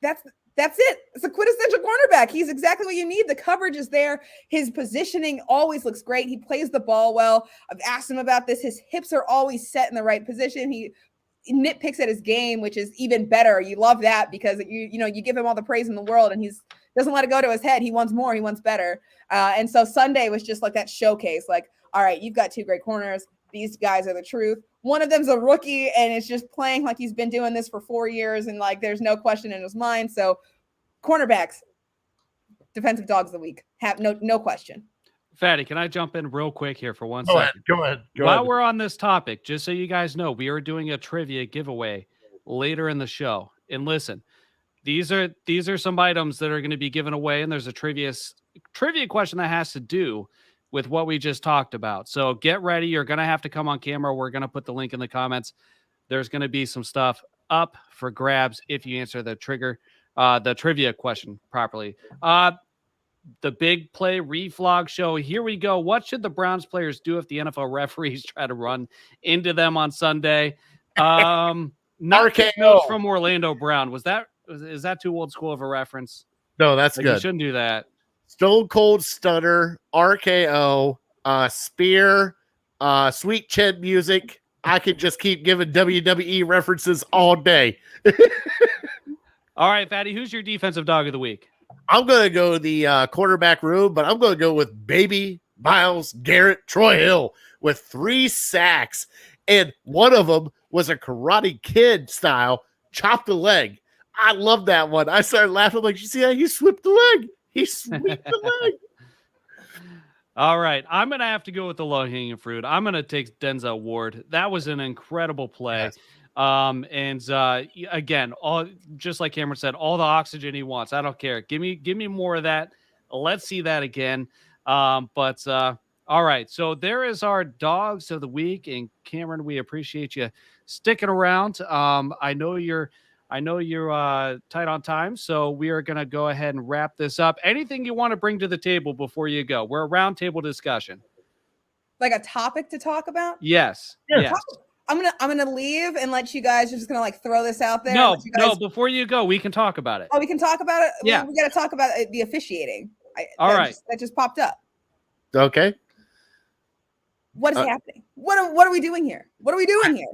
S4: that's it. It's a quintessential cornerback. He's exactly what you need. The coverage is there. His positioning always looks great. He plays the ball well. I've asked him about this. His hips are always set in the right position. He nitpicks at his game, which is even better. You love that because you give him all the praise in the world and he's doesn't let it go to his head. He wants more. He wants better. And so Sunday was just like that showcase. Like, all right, you've got two great corners. These guys are the truth. One of them's a rookie and it's just playing like he's been doing this for 4 years. And like, there's no question in his mind. So cornerbacks, defensive dogs of the week. Have no question.
S3: Fatty, can I jump in real quick here for 1
S2: Go
S3: second?
S2: Go ahead.
S3: While we're on this topic, just so you guys know, we are doing a trivia giveaway later in the show. And listen, these are some items that are going to be given away, and there's a trivia question that has to do with what we just talked about. So get ready. You're going to have to come on camera. We're going to put the link in the comments. There's going to be some stuff up for grabs if you answer the trivia question properly. The big play reflog show. Here we go. What should the Browns players do if the NFL referees try to run into them on Sunday? Not
S2: RKO
S3: from Orlando Brown. Is that too old school of a reference?
S2: No, that's
S3: Like,
S2: good.
S3: You shouldn't do that.
S2: Stone Cold Stunner, RKO, Spear, Sweet Chin Music. I could just keep giving WWE references all day.
S3: All right, Fatty, who's your defensive dog of the week?
S2: I'm going to go the quarterback room, but I'm going to go with baby Myles Garrett Troy Hill with 3 sacks. And one of them was a Karate Kid style, chop the leg. I love that one. I started laughing like, you see how he swept the leg? He swept the leg.
S3: All right, I'm going to have to go with the low-hanging fruit. I'm going to take Denzel Ward. That was an incredible play.
S2: Yes.
S3: Again, just like Cameron said, all the oxygen he wants. I don't care. Give me more of that. Let's see that again. All right. So there is our dogs of the week, and Cameron, we appreciate you sticking around. I know you're tight on time, so we are going to go ahead and wrap this up. Anything you want to bring to the table before you go? We're a roundtable discussion.
S4: Like a topic to talk about?
S3: Yes.
S2: Yeah.
S3: Yes.
S4: I'm gonna leave and let you guys. You're just gonna like throw this out there.
S3: No. Before you go, we can talk about it.
S4: Oh, we can talk about it.
S3: Yeah.
S4: We got to talk about the officiating. That just popped up.
S2: Okay.
S4: What is happening? What are we doing here? What are we doing here?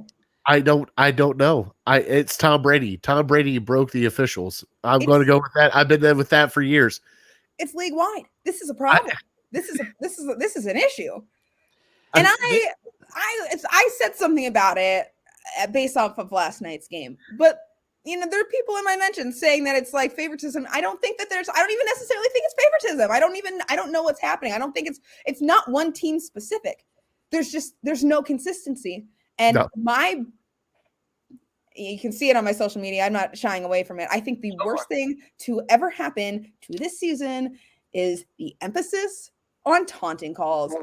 S2: I don't know. It's Tom Brady. Tom Brady broke the officials. I'm going to go with that. I've been there with that for years.
S4: It's league wide. This is a problem. This is an issue. And I said something about it based off of last night's game, but there are people in my mentions saying that it's like favoritism. I don't think that I don't even necessarily think it's favoritism. I don't know what's happening. I don't think it's not one team specific. There's no consistency. And you can see it on my social media. I'm not shying away from it. I think the worst thing to ever happen to this season is the emphasis on taunting calls.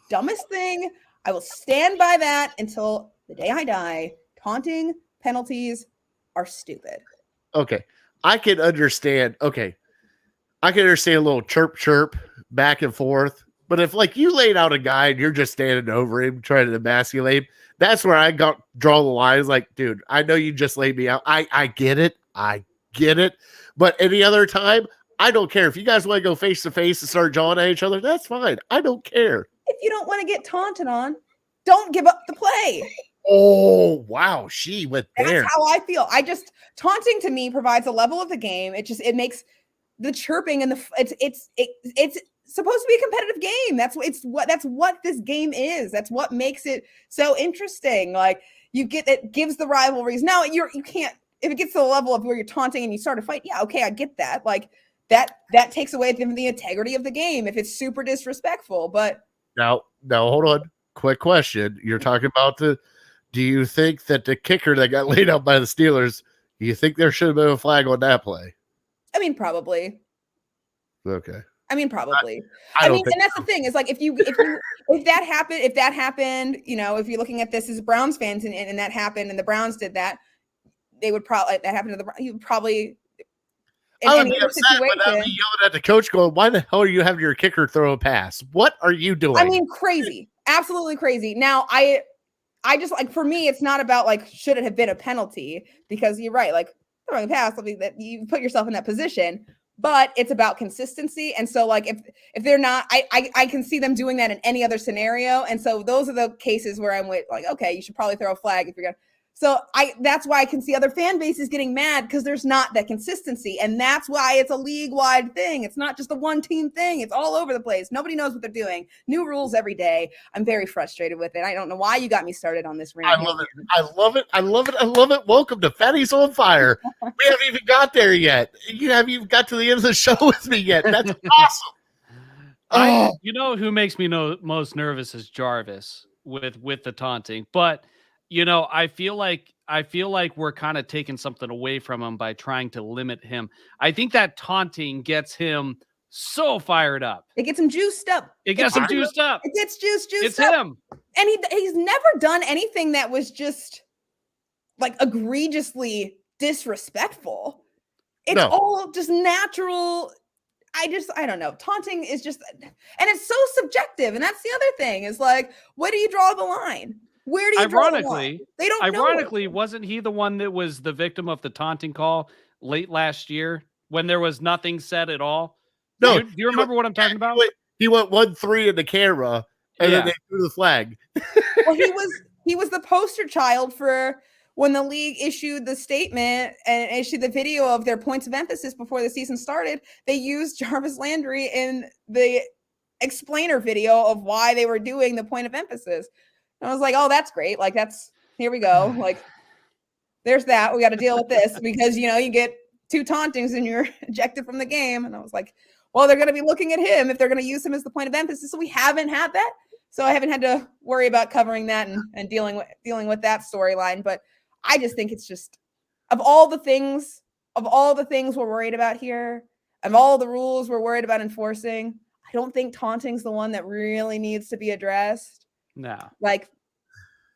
S4: Dumbest thing. I will stand by that until the day I die. Taunting penalties are stupid.
S2: Okay. I can understand. Okay. I can understand a little chirp back and forth. But if like you laid out a guy and you're just standing over him trying to emasculate him, that's where I draw the line. It's like, dude, I know you just laid me out. I get it. But any other time, I don't care. If you guys want to go face to face and start jawing at each other, that's fine. I don't care.
S4: If you don't want to get taunted on, don't give up the play.
S2: Oh, wow. She went there.
S4: That's how I feel. Taunting to me provides a level of the game. It makes the chirping and it's supposed to be a competitive game. That's what this game is. That's what makes it so interesting. Like it gives the rivalries. Now you can't, if it gets to the level of where you're taunting and you start a fight. Yeah. Okay. I get that. Like that takes away the integrity of the game if it's super disrespectful, but
S2: now hold on. Quick question. You're talking about do you think that the kicker that got laid out by the Steelers, do you think there should have been a flag on that play?
S4: I mean, probably.
S2: Okay.
S4: I mean, probably.
S2: I
S4: mean, and that's the thing is like, if that happened, if you're looking at this as Browns fans and that happened and the Browns did that, they would probably, that happened to you probably.
S2: I would be upset, but I'd be yelling at the coach going, why the hell are you having your kicker throw a pass? What are you doing?
S4: I mean, crazy. Absolutely crazy. Now, I just like, for me, it's not about like, should it have been a penalty? Because you're right. Like throwing a pass, something that you put yourself in that position. But it's about consistency. And so like if they're not, I can see them doing that in any other scenario. And so those are the cases where I'm with like, okay, you should probably throw a flag if you're gonna. So that's why I can see other fan bases getting mad because there's not that consistency. And that's why it's a league-wide thing. It's not just a one-team thing. It's all over the place. Nobody knows what they're doing. New rules every day. I'm very frustrated with it. I don't know why you got me started on this rant.
S2: I love it. I love it. I love it. I love it. Welcome to Fatty's on Fire. We haven't even got there yet. You haven't even got to the end of the show with me yet. That's awesome.
S3: You know who makes me most nervous is Jarvis with the taunting, but you know, I feel like we're kind of taking something away from him by trying to limit him. I think that taunting gets him so fired up.
S4: It gets him juiced up.
S3: It gets him juiced up.
S4: It gets juiced
S3: it's
S4: up.
S3: Him.
S4: And he's never done anything that was just like egregiously disrespectful. It's all just natural. I don't know. Taunting is just, and it's so subjective. And that's the other thing is like, where do you draw the line? Where do you draw the line? They don't
S3: Ironically,
S4: know.
S3: wasn't he the one that was the victim of the taunting call late last year when there was nothing said at all?
S2: No.
S3: Do you remember what I'm talking about?
S2: He went 1-3 in the camera and then they threw the flag.
S4: Well, he was the poster child for when the league issued the statement and issued the video of their points of emphasis before the season started. They used Jarvis Landry in the explainer video of why they were doing the point of emphasis. And I was like, oh, that's great. Like, here we go. Like, there's that. We got to deal with this because, you know, you get 2 tauntings and you're ejected from the game. And I was like, well, they're going to be looking at him if they're going to use him as the point of emphasis. So we haven't had that. So I haven't had to worry about covering that and dealing with that storyline. But I just think it's just of all the things we're worried about here, of all the rules we're worried about enforcing, I don't think taunting's the one that really needs to be addressed.
S3: No.
S4: Like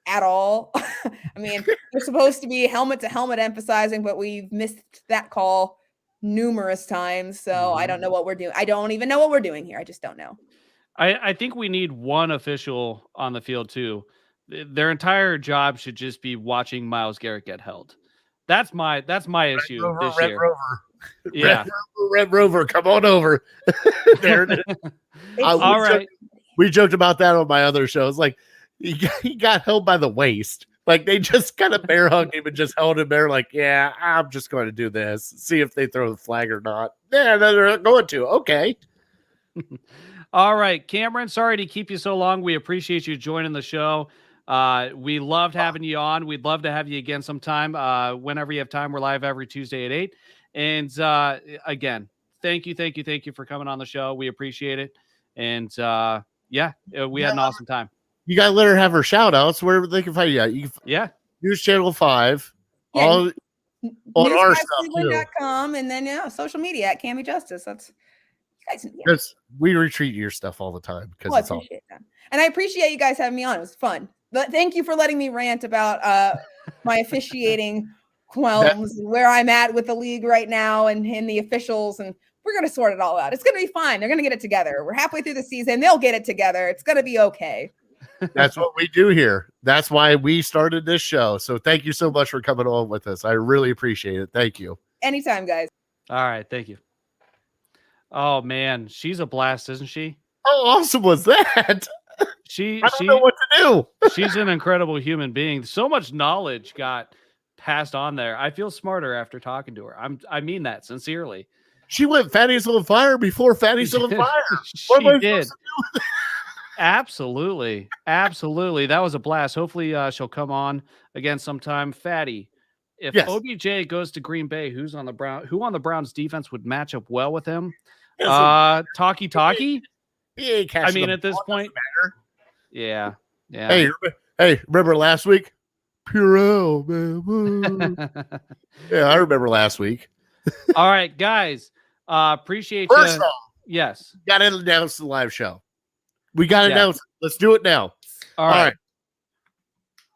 S4: at all. I mean, we're supposed to be helmet to helmet emphasizing, but we've missed that call numerous times. So I don't know what we're doing. I don't even know what we're doing here. I just don't know.
S3: I think we need one official on the field too. Their entire job should just be watching Myles Garrett get held. That's my issue this year.
S2: Rover.
S3: Yeah.
S2: Red Rover, come on over. There it is.
S3: All right.
S2: We joked about that on my other shows. Like he got held by the waist. Like they just kind of bear hugged him and just held him there. Like, yeah, I'm just going to do this. See if they throw the flag or not. Yeah, they're not going to. Okay.
S3: All right, Camryn. Sorry to keep you so long. We appreciate you joining the show. We loved having you on. We'd love to have you again sometime. Whenever you have time, we're live every Tuesday at 8. And again, thank you for coming on the show. We appreciate it. And we had an awesome time.
S2: You got to let her have her shout outs wherever they can find you. News Channel 5.
S4: Yeah,
S2: all on our stuff too.
S4: And then social media at Camryn Justice. That's you guys.
S2: Because we retweet your stuff all the time. Because
S4: I appreciate that. And I appreciate you guys having me on. It was fun. But thank you for letting me rant about my officiating qualms and where I'm at with the league right now and the officials. And we're going to sort it all out. It's going to be fine. They're going to get it together. We're halfway through the season. They'll get it together. It's going to be okay.
S2: That's what we do here. That's why we started this show. So thank you so much for coming on with us. I really appreciate it. Thank you.
S4: Anytime, guys.
S3: All right. Thank you. Oh, man. She's a blast, isn't she?
S2: How awesome was that? I don't know what to do.
S3: She's an incredible human being. So much knowledge got passed on there. I feel smarter after talking to her. I mean that sincerely.
S2: She went Fatty's on Fire before Fatty's on Fire.
S3: She did. Absolutely. That was a blast. Hopefully she'll come on again sometime. Fatty, if OBJ goes to Green Bay, who on the Browns defense would match up well with him? Talkie. I mean, at this point, yeah.
S2: Hey, remember last week? Purell, man. Yeah, I remember last week.
S3: All right, guys. Appreciate
S2: First
S3: you.
S2: Off,
S3: yes.
S2: Got to announce the live show. We got to announce it. Let's do it now.
S3: All right.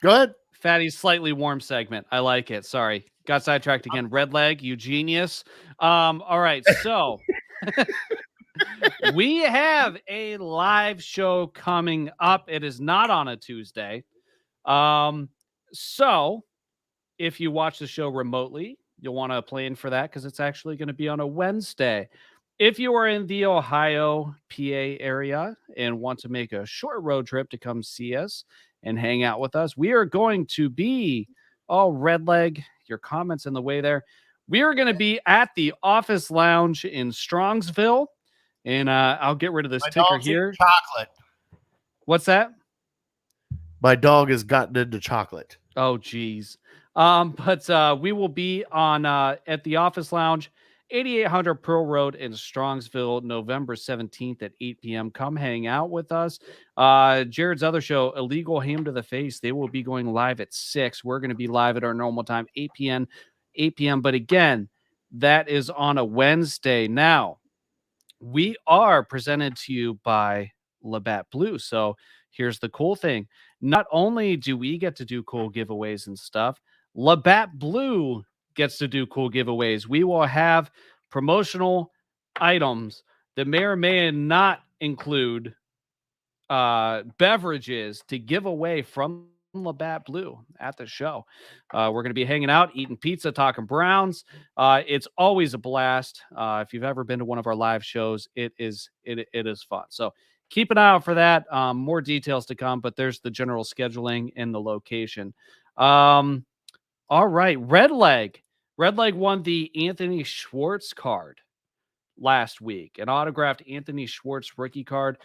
S2: Go ahead.
S3: Fatty's slightly warm segment. I like it. Sorry. Got sidetracked again. Red leg, you genius. All right. So we have a live show coming up. It is not on a Tuesday. So if you watch the show remotely, you'll want to plan for that because it's actually going to be on a Wednesday. If you are in the Ohio, PA area and want to make a short road trip to come see us and hang out with us, we are going to be, Redleg, your comments in the way there. We are going to be at the Office Lounge in Strongsville. And I'll get rid of this ticker here.
S2: Chocolate.
S3: What's that?
S2: My dog has gotten into chocolate.
S3: Oh, geez. But we will be on at the Office Lounge, 8800 Pearl Road in Strongsville, November 17th at 8 p.m. Come hang out with us. Jared's other show, Illegal Ham to the Face, they will be going live at 6. We're going to be live at our normal time, 8 p.m. But again, that is on a Wednesday. Now, we are presented to you by Labatt Blue. So here's the cool thing. Not only do we get to do cool giveaways and stuff, Labatt Blue gets to do cool giveaways. We will have promotional items that may or may not include beverages to give away from Labatt Blue at the show. We're going to be hanging out, eating pizza, talking Browns. It's always a blast. If you've ever been to one of our live shows, it is fun. So keep an eye out for that. More details to come, but there's the general scheduling and the location. All right. Redleg won the Anthony Schwartz card last week, an autographed Anthony Schwartz rookie card.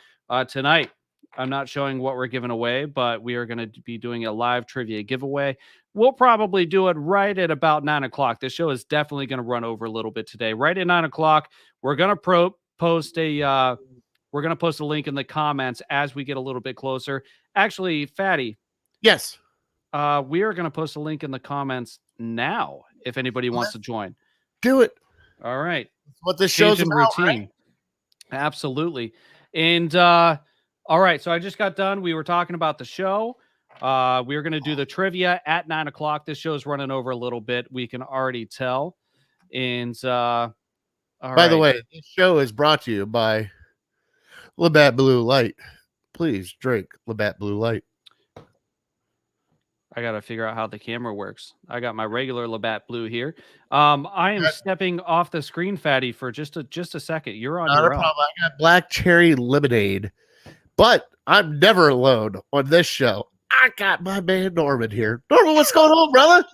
S3: Tonight, I'm not showing what we're giving away, but we are going to be doing a live trivia giveaway. We'll probably do it right at about 9 o'clock. This show is definitely going to run over a little bit today. Right at 9 o'clock, we're going to post a link in the comments as we get a little bit closer. Actually, Fatty.
S2: Yes.
S3: We are going to post a link in the comments now if anybody wants to join.
S2: Do it.
S3: All right.
S2: That's what this show's about,
S3: routine.
S2: right?
S3: Absolutely. And all right, so I just got done. We were talking about the show. We were going to do the trivia at 9 o'clock. This show's running over a little bit. We can already tell. And by
S2: the way, this show is brought to you by Labatt Blue Light. Please drink Labatt Blue Light.
S3: I got to figure out how the camera works. I got my regular Labatt Blue here. I am stepping off the screen, Fatty, for just a second. You're on your own.
S2: I got black cherry lemonade, but I'm never alone on this show. I got my man Norman here. Norman, what's going on, brother?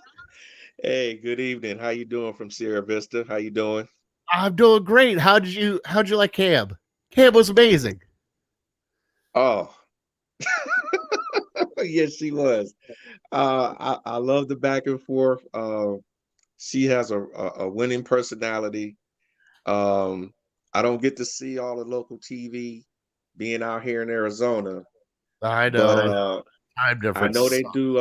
S5: Hey, good evening. How you doing from Sierra Vista? How you doing?
S2: I'm doing great. How'd you like Cam? Cam was amazing.
S5: Oh, yes, she was. I love the back and forth. She has a winning personality. I don't get to see all the local TV being out here in Arizona.
S2: I know.
S5: But,
S2: time difference.
S5: I know they do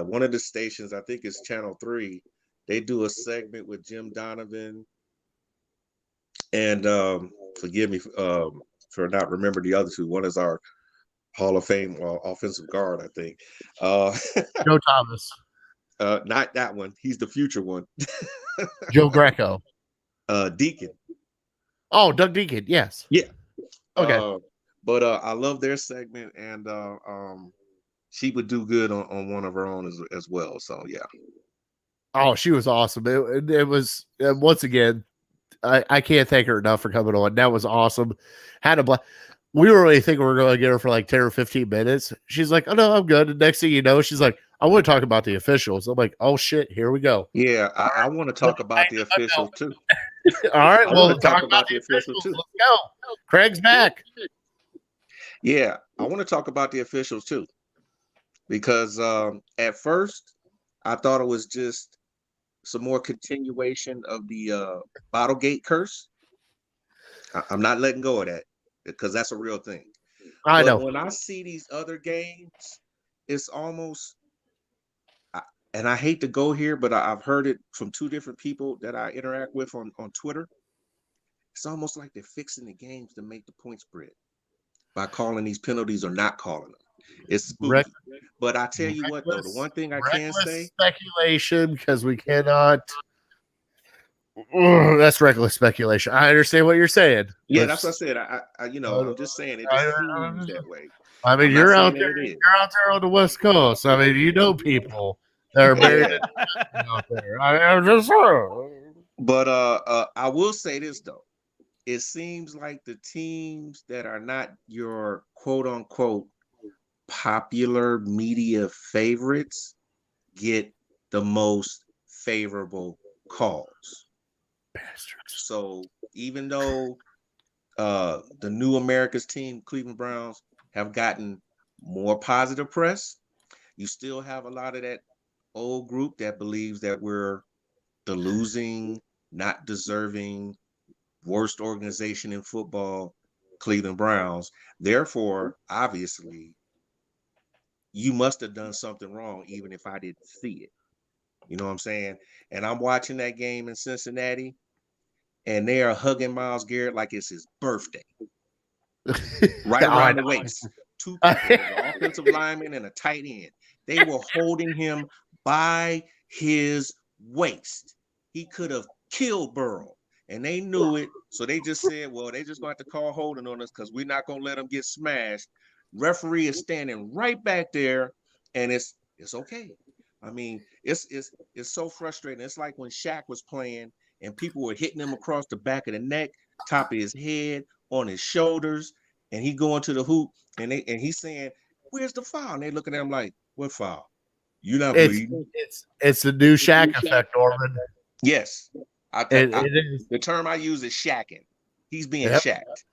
S5: one of the stations, I think it's Channel 3. They do a segment with Jim Donovan. And forgive me for not remembering the other two. One is our Hall of Fame offensive guard, I think.
S2: Joe Thomas.
S5: Not that one. He's the future one.
S2: Joe Greco.
S5: Deacon.
S2: Oh, Doug Deacon. Yes.
S5: Yeah.
S2: Okay.
S5: But I love their segment, and she would do good on one of her own as well. So yeah.
S2: Oh, she was awesome. It was once again. I can't thank her enough for coming on. That was awesome. Had a blast. We were really thinking we were going to get her for like 10 or 15 minutes. She's like, "Oh no, I'm good." And next thing you know, she's like, "I want to talk about the officials." I'm like, "Oh shit, here we go."
S5: Yeah, I want to talk about the officials too.
S2: All right, well, talk about the officials too. Let's go. Craig's back.
S5: Yeah, I want to talk about the officials too, because at first I thought it was just some more continuation of the Bottlegate curse. I'm not letting go of that because that's a real thing.
S2: I know.
S5: When I see these other games, it's almost, and I hate to go here, but I've heard it from two different people that I interact with on Twitter. It's almost like they're fixing the games to make the point spread by calling these penalties or not calling them. It's spooky. But I tell you what, though, the one thing I can say,
S2: speculation, because we cannot. That's reckless speculation. I understand what you're saying.
S5: Yeah, that's what I said. I'm just saying it just seems that way.
S2: I mean, you're out there on the West Coast. I mean, you know people They're very
S5: Yeah.
S2: out there. I am just
S5: But I will say this though. It seems like the teams that are not your quote unquote popular media favorites get the most favorable calls.
S2: bastards.
S5: So even though the new America's team, Cleveland Browns, have gotten more positive press, you still have a lot of that old group that believes that we're the losing, not deserving, worst organization in football, Cleveland Browns. Therefore, obviously, you must have done something wrong, even if I didn't see it. You know what I'm saying? And I'm watching that game in Cincinnati, and they are hugging Myles Garrett like it's his birthday, right around the waist. Two people, an offensive lineman and a tight end. They were holding him by his waist. He could have killed Burrow, and they knew it. So they just said, well, they just going to have to call holding on us because we're not going to let them get smashed. Referee is standing right back there, and it's okay. I mean, it's so frustrating. It's like when Shaq was playing and people were hitting him across the back of the neck, top of his head, on his shoulders, and he going to the hoop, and he's saying, "Where's the foul?" And they looking at him like, "What foul? You not bleeding?"
S2: It's the new Shaq effect, Norman.
S5: Yes,
S2: It is.
S5: the term I use is shacking. He's being shacked.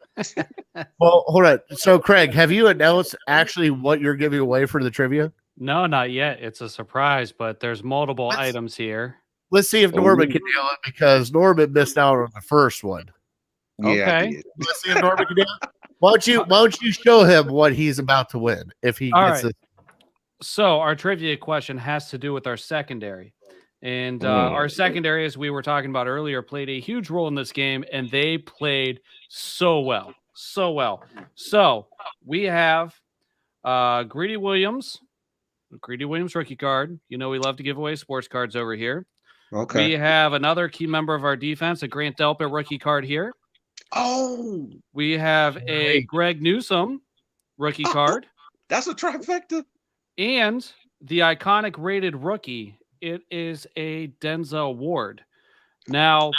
S2: Well, hold on. So, Craig, have you announced actually what you're giving away for the trivia?
S3: No, not yet. It's a surprise, but there's multiple items here.
S2: Let's see if Norman can nail it because Norman missed out on the first one.
S5: Yeah,
S3: Okay.
S5: I did.
S2: Let's see if Norman can nail it. Why don't you show him what he's about to win if he
S3: All
S2: gets
S3: right.
S2: it?
S3: So our trivia question has to do with our secondary. And our secondary, as we were talking about earlier, played a huge role in this game, and they played so well. So well. So we have Greedy Williams rookie card. You know we love to give away sports cards over here.
S5: Okay.
S3: We have another key member of our defense, a Grant Delpit rookie card here.
S5: Oh,
S3: We have a Greg Newsome rookie card.
S5: That's a trifecta.
S3: And the iconic rated rookie, it is a Denzel Ward. Now,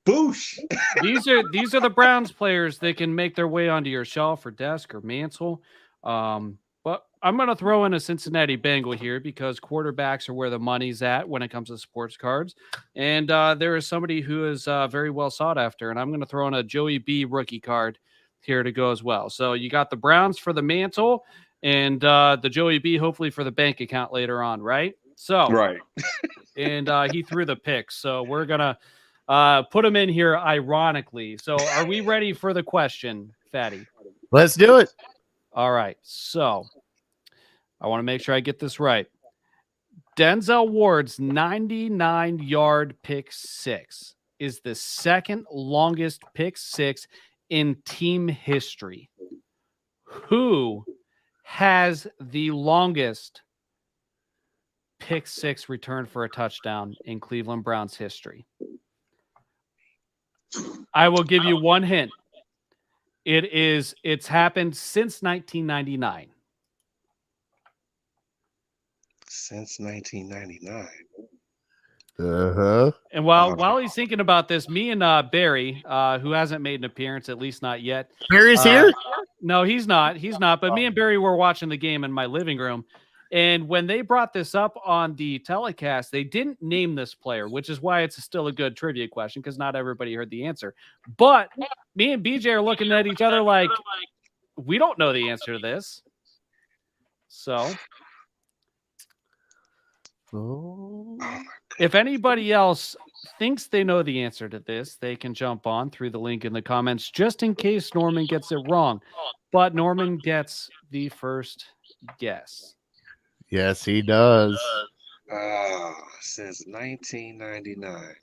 S5: Boosh.
S3: these are the Browns players that can make their way onto your shelf or desk or mantle. But I'm going to throw in a Cincinnati Bengal here because quarterbacks are where the money's at when it comes to sports cards. And there is somebody who is very well sought after. And I'm going to throw in a Joey B rookie card here to go as well. So you got the Browns for the mantle and the Joey B hopefully for the bank account later on, right? So,
S5: Right.
S3: and he threw the picks. So we're going to put him in here ironically. So are we ready for the question, Fatty?
S2: Let's do it.
S3: All right. So I want to make sure I get this right. Denzel Ward's 99-yard pick six is the second longest pick six in team history. Who has the longest pick six return for a touchdown in Cleveland Browns history? I will give you one hint. It's happened since 1999.
S5: Since 1999.
S2: Uh-huh.
S3: And while he's thinking about this, me and Barry, who hasn't made an appearance, at least not yet.
S2: Barry's here?
S3: No, he's not. He's not. But me and Barry were watching the game in my living room. And when they brought this up on the telecast, they didn't name this player, which is why it's still a good trivia question because not everybody heard the answer. But me and BJ are looking at each other like, we don't know the answer to this. So if anybody else thinks they know the answer to this, they can jump on through the link in the comments just in case Norman gets it wrong. But Norman gets the first guess.
S2: Yes, he does.
S5: Since 1999.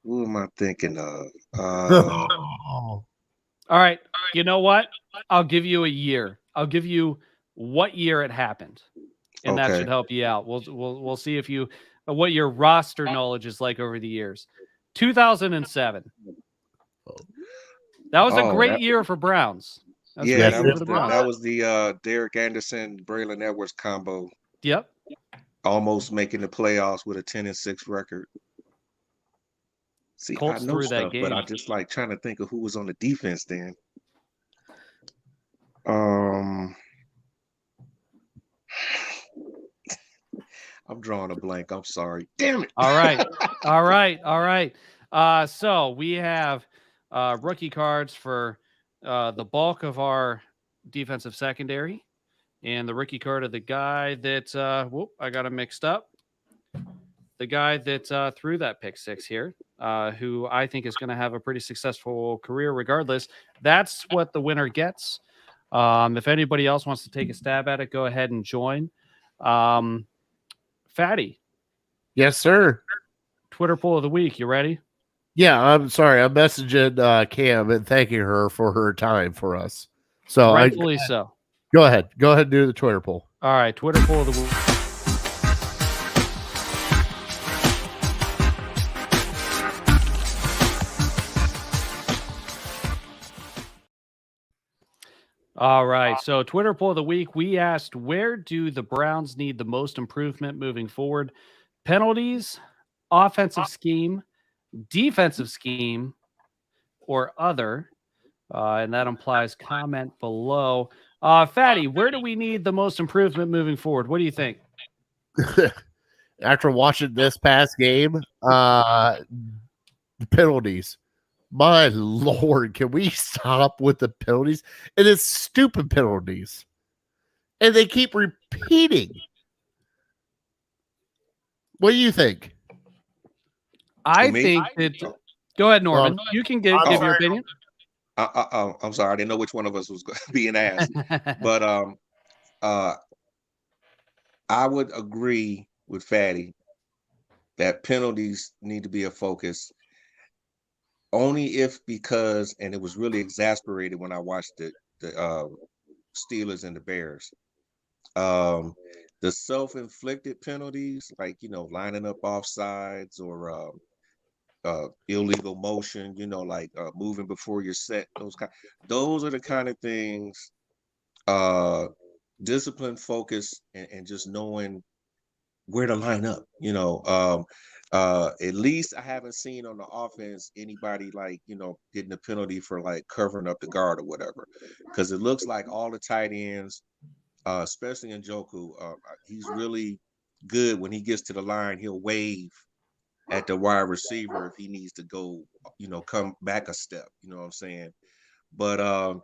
S5: Who am I thinking of?
S3: All right. You know what? I'll give you a year. I'll give you what year it happened. And that should help you out. We'll see if you what your roster knowledge is like over the years. 2007. That was a great year for Browns.
S5: That was the Derek Anderson, Braylon Edwards combo.
S3: Yep.
S5: almost making the playoffs with a 10-6 record. See,
S3: Colts
S5: I know
S3: threw that
S5: stuff, but
S3: game.
S5: I just like trying to think of who was on the defense then. I'm drawing a blank. I'm sorry. Damn it.
S3: All right. So we have rookie cards for the bulk of our defensive secondary, and the rookie card of the guy that I got him mixed up. The guy that threw that pick six here, who I think is going to have a pretty successful career regardless. That's what the winner gets. If anybody else wants to take a stab at it, go ahead and join. Fatty.
S2: Yes, sir.
S3: Twitter poll of the week. You ready?
S2: Yeah, I'm sorry. I'm messaging Cam and thanking her for her time for us. So
S3: Rightfully so.
S2: Go ahead. Go ahead and do the Twitter poll.
S3: All right. Twitter poll of the week. All right. So Twitter poll of the week, we asked, where do the Browns need the most improvement moving forward? Penalties, offensive scheme, defensive scheme, or other? And that implies comment below. Fatty, where do we need the most improvement moving forward? What do you think?
S2: After watching this past game, the penalties. My Lord, can we stop with the penalties? And it's stupid penalties. And they keep repeating. What do you think?
S3: I think that. Go ahead, Norman. You can give your opinion.
S5: I'm sorry. I didn't know which one of us was being asked. But I would agree with Fatty that penalties need to be a focus. Only because it was really exasperated when I watched the Steelers and the Bears. The self-inflicted penalties, like, lining up offsides or illegal motion, like moving before you're set, those are the kind of things, discipline, focus, and just knowing where to line up, at least I haven't seen on the offense anybody getting a penalty for covering up the guard or whatever, because it looks like all the tight ends, especially in Njoku, he's really good when he gets to the line. He'll wave at the wide receiver if he needs to go, come back a step, you know what I'm saying? But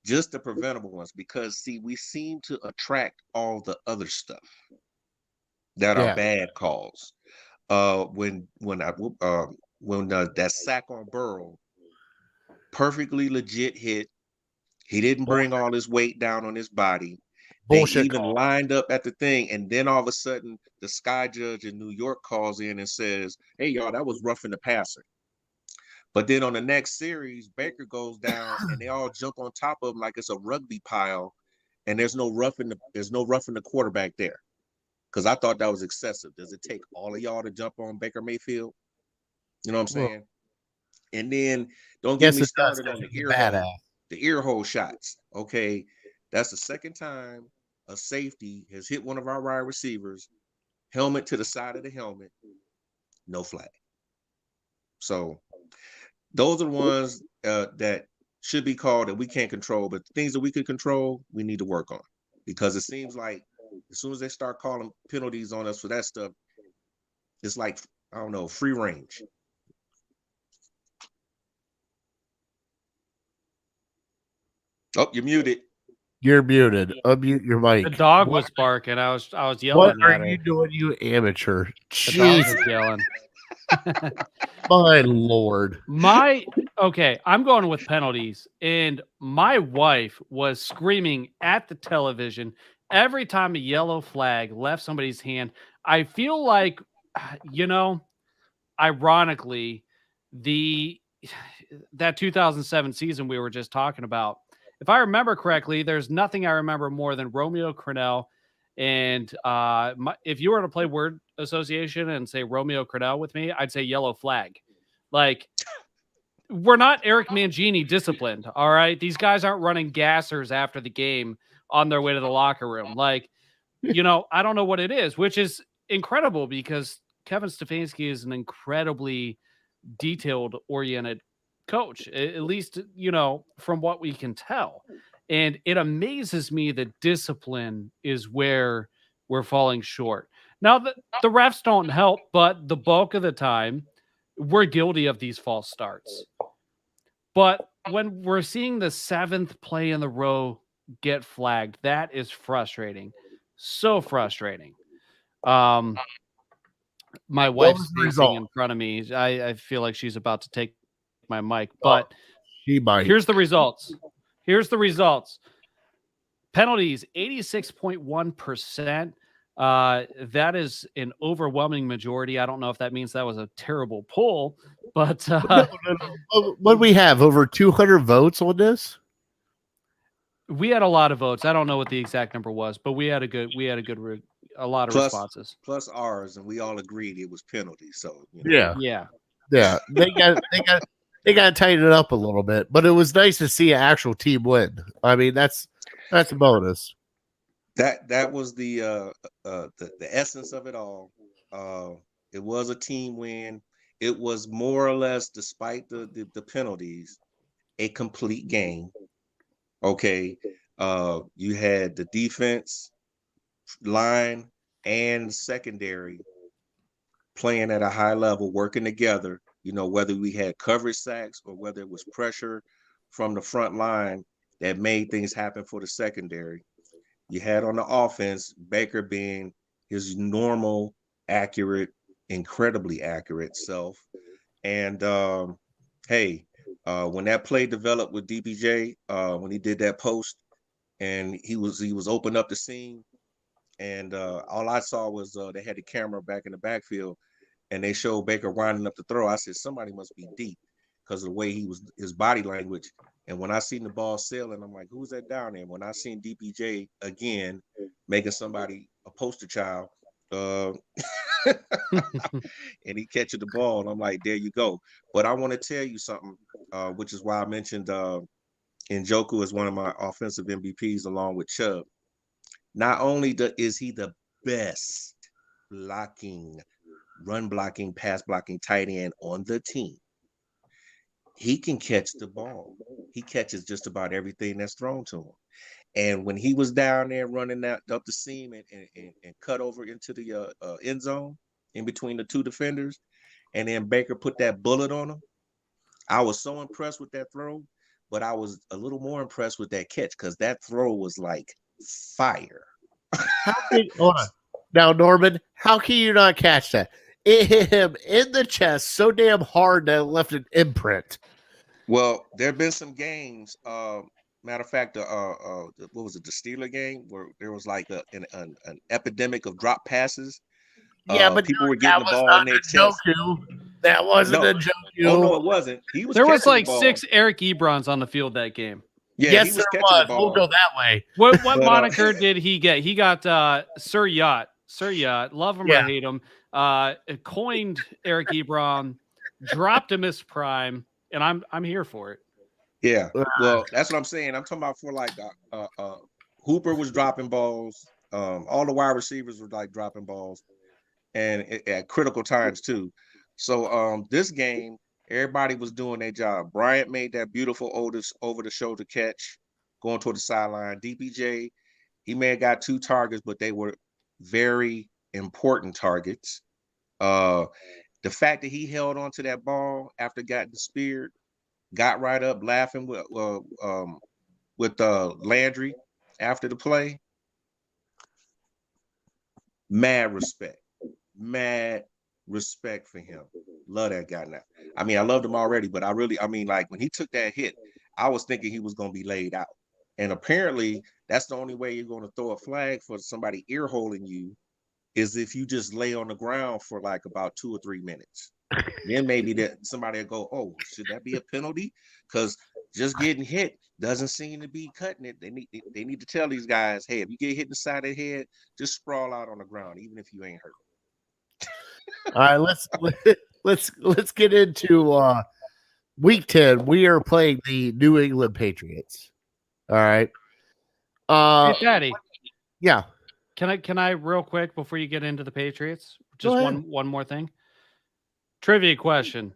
S5: just the preventable ones, because see, we seem to attract all the other stuff that are bad calls. When that sack on Burrow, perfectly legit hit. He didn't bring all his weight down on his body. Bullshit. They even lined up at the thing, and then all of a sudden, the sky judge in New York calls in and says, "Hey, y'all, that was roughing the passer." But then on the next series, Baker goes down, and they all jump on top of him like it's a rugby pile, and there's no roughing the quarterback there. Because I thought that was excessive. Does it take all of y'all to jump on Baker Mayfield? You know what I'm saying? Well, and then don't get me started on the ear hole shots. Okay, that's the second time a safety has hit one of our wide receivers, helmet to the side of the helmet, no flag. So those are the ones that should be called that we can't control. But the things that we could control, we need to work on, because it seems like as soon as they start calling penalties on us for that stuff, it's like, I don't know, free range. Oh, you're muted.
S2: You're muted. Unmute your mic.
S3: The dog was barking. I was yelling.
S2: What are you doing, you amateur?
S3: The dog was yelling.
S2: My Lord.
S3: Okay, I'm going with penalties, and my wife was screaming at the television every time a yellow flag left somebody's hand. I feel like, ironically, that 2007 season we were just talking about, if I remember correctly, there's nothing I remember more than Romeo Crennel. And if you were to play word association and say Romeo Crennel with me, I'd say yellow flag. Like, we're not Eric Mangini disciplined, all right? These guys aren't running gassers after the game on their way to the locker room. Like, I don't know what it is, which is incredible because Kevin Stefanski is an incredibly detailed oriented coach, at least, from what we can tell. And it amazes me that discipline is where we're falling short. Now, the refs don't help, but the bulk of the time, we're guilty of these false starts. But when we're seeing the 7th play in the row get flagged, that is frustrating. So frustrating. My wife's pacing in front of me. I feel like she's about to take my mic, but here's the results. Penalties, 86.1%. That is an overwhelming majority. I don't know if that means that was a terrible pull, but
S2: no. What we have, over 200 votes on this?
S3: We had a lot of votes. I don't know what the exact number was, but we had a lot of responses.
S5: Plus ours, and we all agreed it was penalty. So
S2: yeah. They got to tighten it up a little bit, but it was nice to see an actual team win. I mean, that's a bonus.
S5: That was the essence of it all. It was a team win. It was more or less, despite the penalties, a complete game. Okay, you had the defense line and secondary playing at a high level, working together. Whether we had coverage sacks or whether it was pressure from the front line that made things happen for the secondary. You had on the offense, Baker being his normal, accurate, incredibly accurate self. And when that play developed with DPJ, when he did that post, and he was opened up the seam, and all I saw was they had the camera back in the backfield, and they showed Baker winding up the throw. I said somebody must be deep because of the way his body language. And when I seen the ball sailing, I'm like, who's that down there? When I seen DPJ again making somebody a poster child, and he catches the ball, and I'm like, there you go. But I want to tell you something, which is why I mentioned Njoku as one of my offensive MVPs along with Chubb. Not only is he the best run blocking, pass blocking tight end on the team, he can catch the ball. He catches just about everything that's thrown to him. And when he was down there running up the seam and cut over into the end zone in between the two defenders, and then Baker put that bullet on him, I was so impressed with that throw, but I was a little more impressed with that catch because that throw was like fire.
S2: Hold on. Now, Norman, how can you not catch that? It hit him in the chest so damn hard that it left an imprint.
S5: Well, there have been some games. Matter of fact, what was it? The Steeler game where there was like an epidemic of drop passes.
S2: Yeah, but
S5: people were getting the ball in their chest.
S2: That wasn't a joke.
S5: Oh no, it wasn't.
S3: There was like 6 Eric Ebrons on the field that game.
S5: Yeah,
S2: yes,
S5: he was
S2: there
S5: catching
S2: was.
S5: the ball.
S2: We'll go that way.
S3: What moniker did he get? He got Sir Yacht. Love him or hate him. Coined Eric Ebron, dropped him his prime, and I'm here for it.
S5: Yeah, well, that's what I'm saying. I'm talking about for like Hooper was dropping balls. All the wide receivers were like dropping balls, and at critical times too. So this game, everybody was doing their job. Bryant made that beautiful over the shoulder catch, going toward the sideline. DPJ, he may have got 2 targets, but they were very important targets. The fact that he held on to that ball after getting speared, got right up laughing with Landry after the play. Mad respect for him. Love that guy now. I mean, I loved him already, but like when he took that hit, I was thinking he was going to be laid out. And apparently that's the only way you're going to throw a flag for somebody ear holding you is if you just lay on the ground for like about 2 or 3 minutes. Then maybe that somebody will go, oh, should that be a penalty? Because just getting hit doesn't seem to be cutting it. They need to tell these guys, hey, if you get hit in the side of the head, just sprawl out on the ground, even if you ain't hurt.
S2: All right, let's get into week 10. We are playing the New England Patriots. All right.
S3: Hey, Daddy.
S2: Yeah.
S3: Can I real quick before you get into the Patriots?
S2: Go
S3: Just
S2: ahead.
S3: one more thing. Trivia question.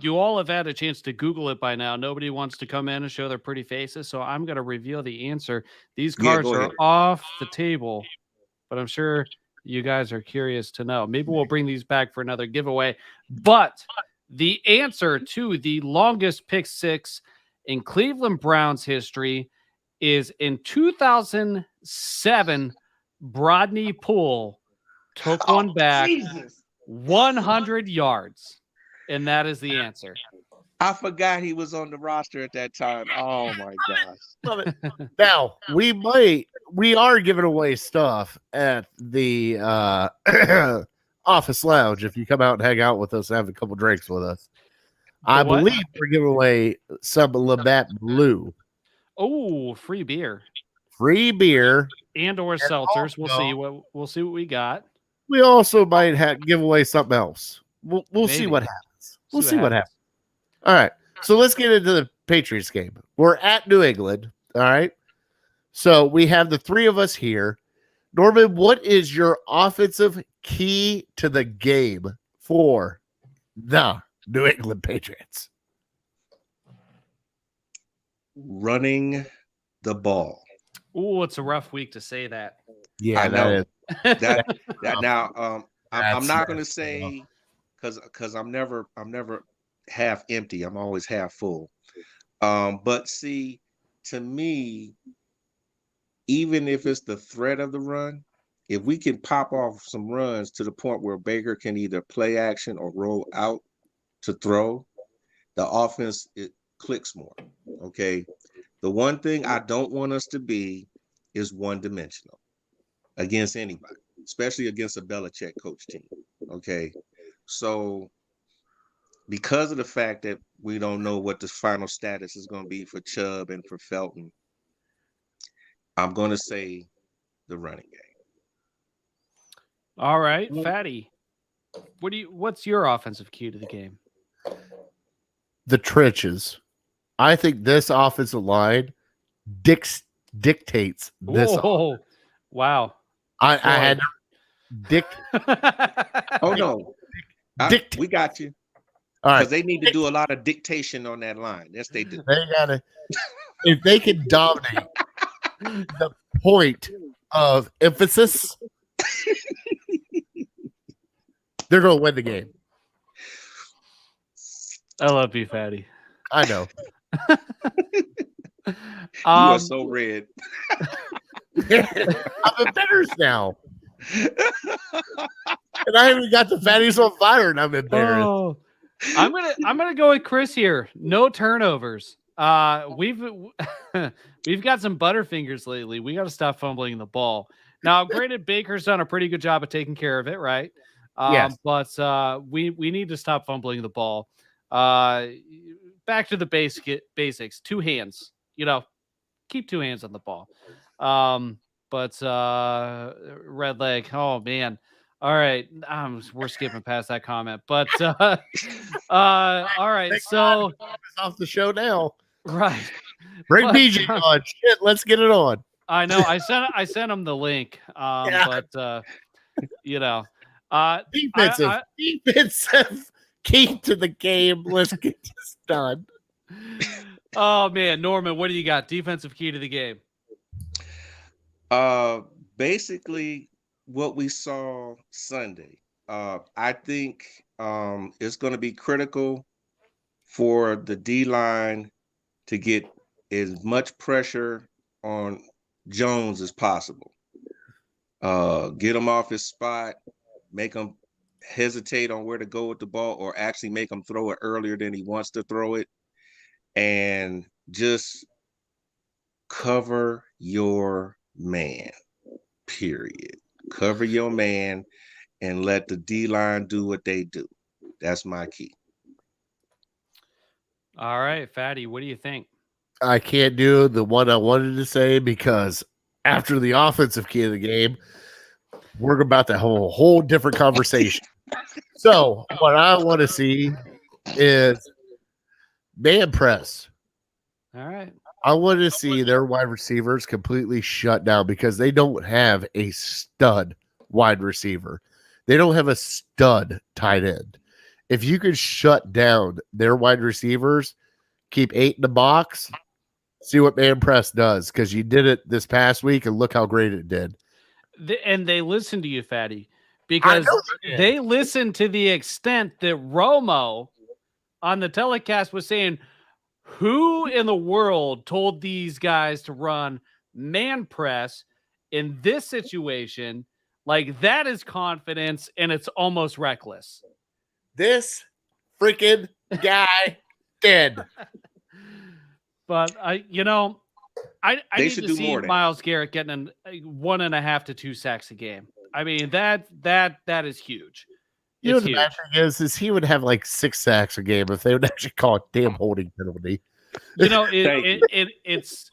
S3: You all have had a chance to Google it by now. Nobody wants to come in and show their pretty faces, so I'm going to reveal the answer. These
S5: Yeah,
S3: cards
S5: go
S3: are
S5: ahead.
S3: off the table, but I'm sure you guys are curious to know. Maybe we'll bring these back for another giveaway. But the answer to the longest pick six in Cleveland Browns history is in 2007, Brodney Poole took one back,
S5: Jesus.
S3: 100 yards. And that is the answer.
S5: I forgot he was on the roster at that time. Oh my gosh.
S2: Love it. Now we are giving away stuff at the office lounge if you come out and hang out with us and have a couple drinks with us. I
S3: what?
S2: believe we're giving away some Labatt Blue
S3: Oh, free beer
S2: free beer.
S3: and or seltzers. We'll see what we got.
S2: We also might give away something else. We'll see
S3: Maybe.
S2: what happens. We'll see what happens. All right. So let's get into the Patriots game. We're at New England. All right. So we have the three of us here. Norman, what is your offensive key to the game for the New England Patriots?
S5: Running the ball.
S3: Oh, it's a rough week to say that.
S2: Yeah,
S5: I know.
S2: that is.
S5: That now I'm
S2: That's
S5: not gonna
S2: rough.
S5: say because I'm never half empty. I'm always half full. But see, to me, even if it's the threat of the run, if we can pop off some runs to the point where Baker can either play action or roll out to throw, the offense it clicks more. Okay. The one thing I don't want us to be is one-dimensional against anybody, especially against a Belichick coach team. Okay. So because of the fact that we don't know what the final status is going to be for Chubb and for Felton, I'm going to say the running game.
S3: All right, Fatty. What's your offensive key to the game?
S2: The trenches. I think this offensive line dictates this.
S3: Oh, wow.
S2: I had
S5: Oh no, we got you.
S2: All right.
S5: Because they need to do a lot of dictation on that line. Yes, they do.
S2: They gotta, if they can dominate the point of emphasis, they're gonna win the game.
S3: I love you, Fatty.
S2: I know.
S5: You are so red.
S2: I'm embarrassed now. And I haven't got the fatties on fire, and I'm embarrassed.
S3: Oh, I'm gonna go with Chris here. No turnovers. We've got some butterfingers lately. We got to stop fumbling the ball. Now, granted, Baker's done a pretty good job of taking care of it, right?
S2: Yes.
S3: But we need to stop fumbling the ball. Back to the basics. 2 hands. Keep 2 hands on the ball. But red leg. Oh man. All right. We're skipping past that comment. But all right.
S2: Thank
S3: So
S2: God it's off the show now.
S3: right.
S2: Bring
S3: But-
S2: BJ on. Shit, let's get it on.
S3: I know. I sent him the link.
S2: Yeah.
S3: But
S2: Defensive key to the game. Let's get this done.
S3: Oh man, Norman, what do you got? Defensive key to the game.
S5: Basically what we saw Sunday. I think it's going to be critical for the D-line to get as much pressure on Jones as possible. Get him off his spot, make him hesitate on where to go with the ball, or actually make him throw it earlier than he wants to throw it, and just cover your man, period. Cover your man and let the D-line do what they do. That's my key.
S3: All right, Fatty, what do you think?
S2: I can't do the one I wanted to say because after the offensive key of the game, we're about to have a whole different conversation. So what I want to see is man press.
S3: All right.
S2: I want to see their wide receivers completely shut down because they don't have a stud wide receiver. They don't have a stud tight end. If you could shut down their wide receivers, keep 8 in the box, see what man press does, because you did it this past week and look how great it did.
S3: And they listen to you, Fatty, because they listened to the extent that Romo on the telecast was saying, who in the world told these guys to run man press in this situation? Like, that is confidence, and it's almost reckless.
S2: This freaking guy did.
S3: But I need
S5: should
S3: to
S5: do
S3: see
S5: more than
S3: Myles Garrett getting 1.5 to 2 sacks a game. I mean, that is huge.
S2: You know
S3: It's
S2: what the
S3: huge.
S2: bad thing is he would have like 6 sacks a game if they would actually call it damn holding penalty.
S3: You know,
S5: Thank
S3: it's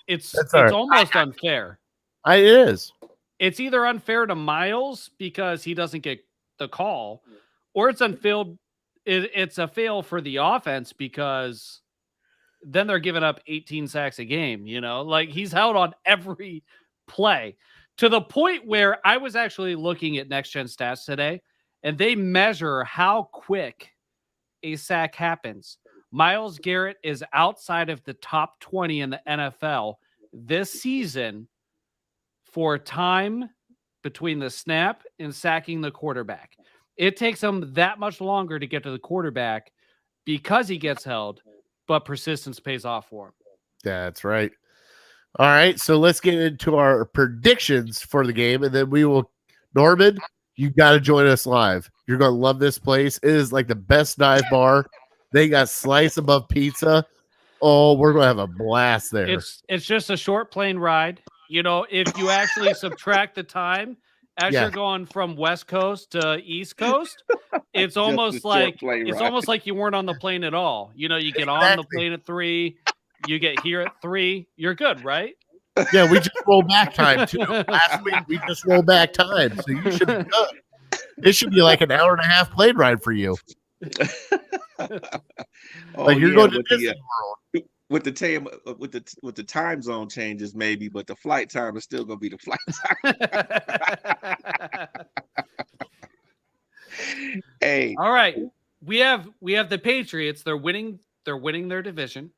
S2: all right.
S3: almost unfair.
S2: It is.
S3: It's either unfair to Myles because he doesn't get the call, or it's unfair. It's a fail for the offense because then they're giving up 18 sacks a game. You know, like he's held on every play to the point where I was actually looking at Next Gen Stats today, and they measure how quick a sack happens. Myles Garrett is outside of the top 20 in the NFL this season for time between the snap and sacking the quarterback. It takes him that much longer to get to the quarterback because he gets held, but persistence pays off for him.
S2: That's right. All right, so let's get into our predictions for the game, and then we will. Norman, you got to join us live. You're going to love this place. It is like the best dive bar. They got slice above pizza. Oh, we're going to have a blast there.
S3: It's just a short plane ride. You know, if you actually subtract the time as you're going from West Coast to East Coast, it's almost like you weren't on the plane at all. You know, you get on the plane at 3, you get here at 3, you're good, right?
S2: Yeah, we just roll back time too. Last week we just rolled back time, so you should be good. It should be like an hour and a half plane ride for you. Like you're going to Disney World.
S5: With the time zone changes, maybe, but the flight time is still going to be the flight time. Hey,
S3: all right, we have the Patriots. They're winning their division.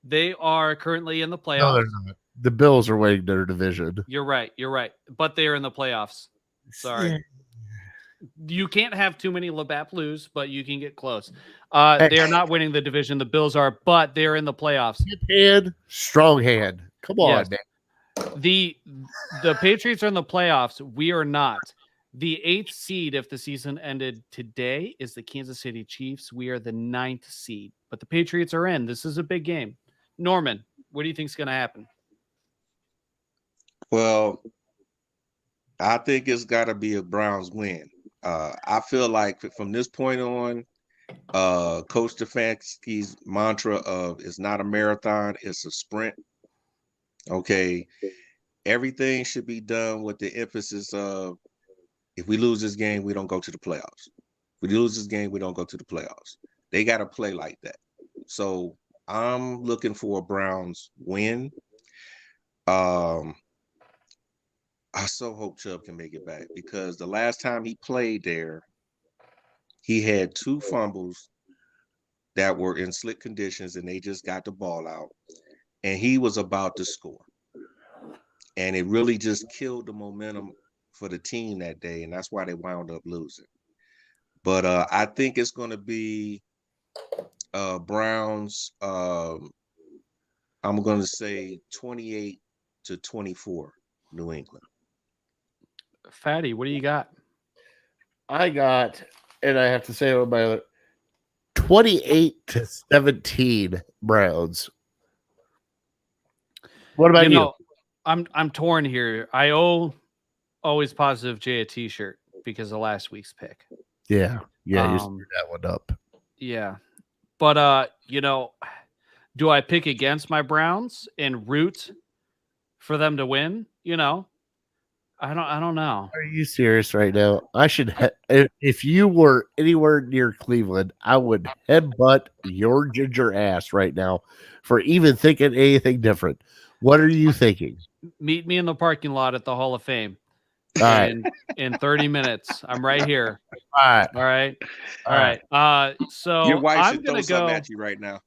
S3: They are currently in the playoffs.
S2: No, they're not. The Bills are winning their division.
S3: You're right, but they're in the playoffs. Sorry. You can't have too many Labatt Blues, but you can get close. They are not winning the division. The Bills are, but they're in the playoffs.
S2: Strong hand. Come on, man.
S3: The Patriots are in the playoffs. We are not. The 8th seed, if the season ended today, is the Kansas City Chiefs. We are the 9th seed, but the Patriots are in. This is a big game. Norman, what do you think is going to happen?
S5: Well, I think it's got to be a Browns win. I feel like from this point on, Coach Stefanski's mantra of it's not a marathon, it's a sprint. Okay. Everything should be done with the emphasis of if we lose this game, we don't go to the playoffs. If we lose this game, we don't go to the playoffs. They got to play like that. So I'm looking for a Browns win. I so hope Chubb can make it back because the last time he played there, he had 2 fumbles that were in slick conditions and they just got the ball out and he was about to score. And it really just killed the momentum for the team that day. And that's why they wound up losing. But I think it's going to be Browns. I'm going to say 28-24, New England.
S3: Fatty, what do you got?
S2: I got, and I have to say on my 28-17 Browns. What about you?
S3: I'm torn here. I owe Always Positive Jay a t-shirt because of last week's pick.
S2: Yeah, you screwed that one up.
S3: Yeah. But do I pick against my Browns and root for them to win? I don't know.
S2: Are you serious right now? I should, if you were anywhere near Cleveland, I would headbutt your ginger ass right now for even thinking anything different. What are you thinking?
S3: Meet me in the parking lot at the Hall of Fame.
S2: All right.
S3: In 30 minutes. I'm right here.
S2: All right.
S3: All right.
S2: All
S3: right. So
S5: Your wife
S3: I'm
S5: should throw
S3: gonna
S5: something
S3: go.
S5: at you right now.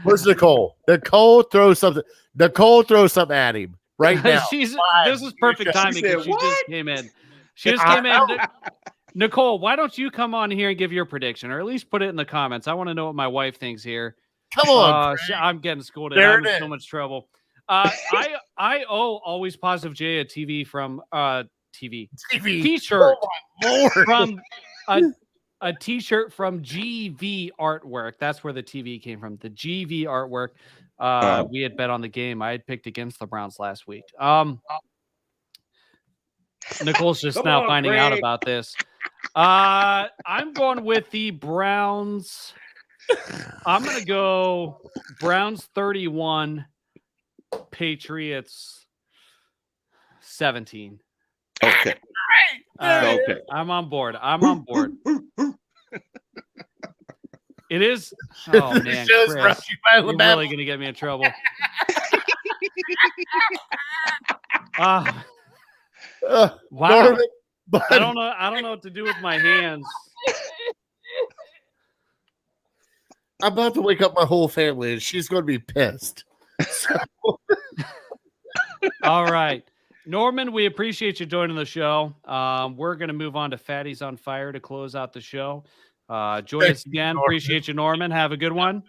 S2: Where's Nicole? Nicole throws something. Nicole throws something at him right now.
S3: This is perfect timing
S5: She
S3: because
S5: said,
S3: she just came in. She just came in. Nicole, why don't you come on here and give your prediction, or at least put it in the comments? I want to know what my wife thinks here.
S2: Come on.
S3: I'm getting scolded.
S2: There
S3: I'm
S2: it
S3: in
S2: is.
S3: so much trouble. I owe Always Positive J a TV from TV T-shirt
S2: Oh, Lord.
S3: from a T-shirt from GV Artwork. That's where the TV came from. The GV Artwork. We had bet on the game. I had picked against the Browns last week. Nicole's just now finding out about this. I'm going with the Browns. I'm going to go Browns 31, Patriots 17.
S5: Okay. Okay.
S3: I'm on board. It is. Oh man,
S2: Show's
S3: Chris,
S2: brought to you by
S3: you're
S2: Labatt.
S3: really gonna get me in trouble. Wow.
S2: Norman,
S3: I don't know what to do with my hands.
S2: I'm about to wake up my whole family, and she's going to be pissed.
S3: All right. Norman, we appreciate you joining the show. We're going to move on to Fatties on Fire to close out the show. Join us again. Appreciate you, Norman. Have a good one.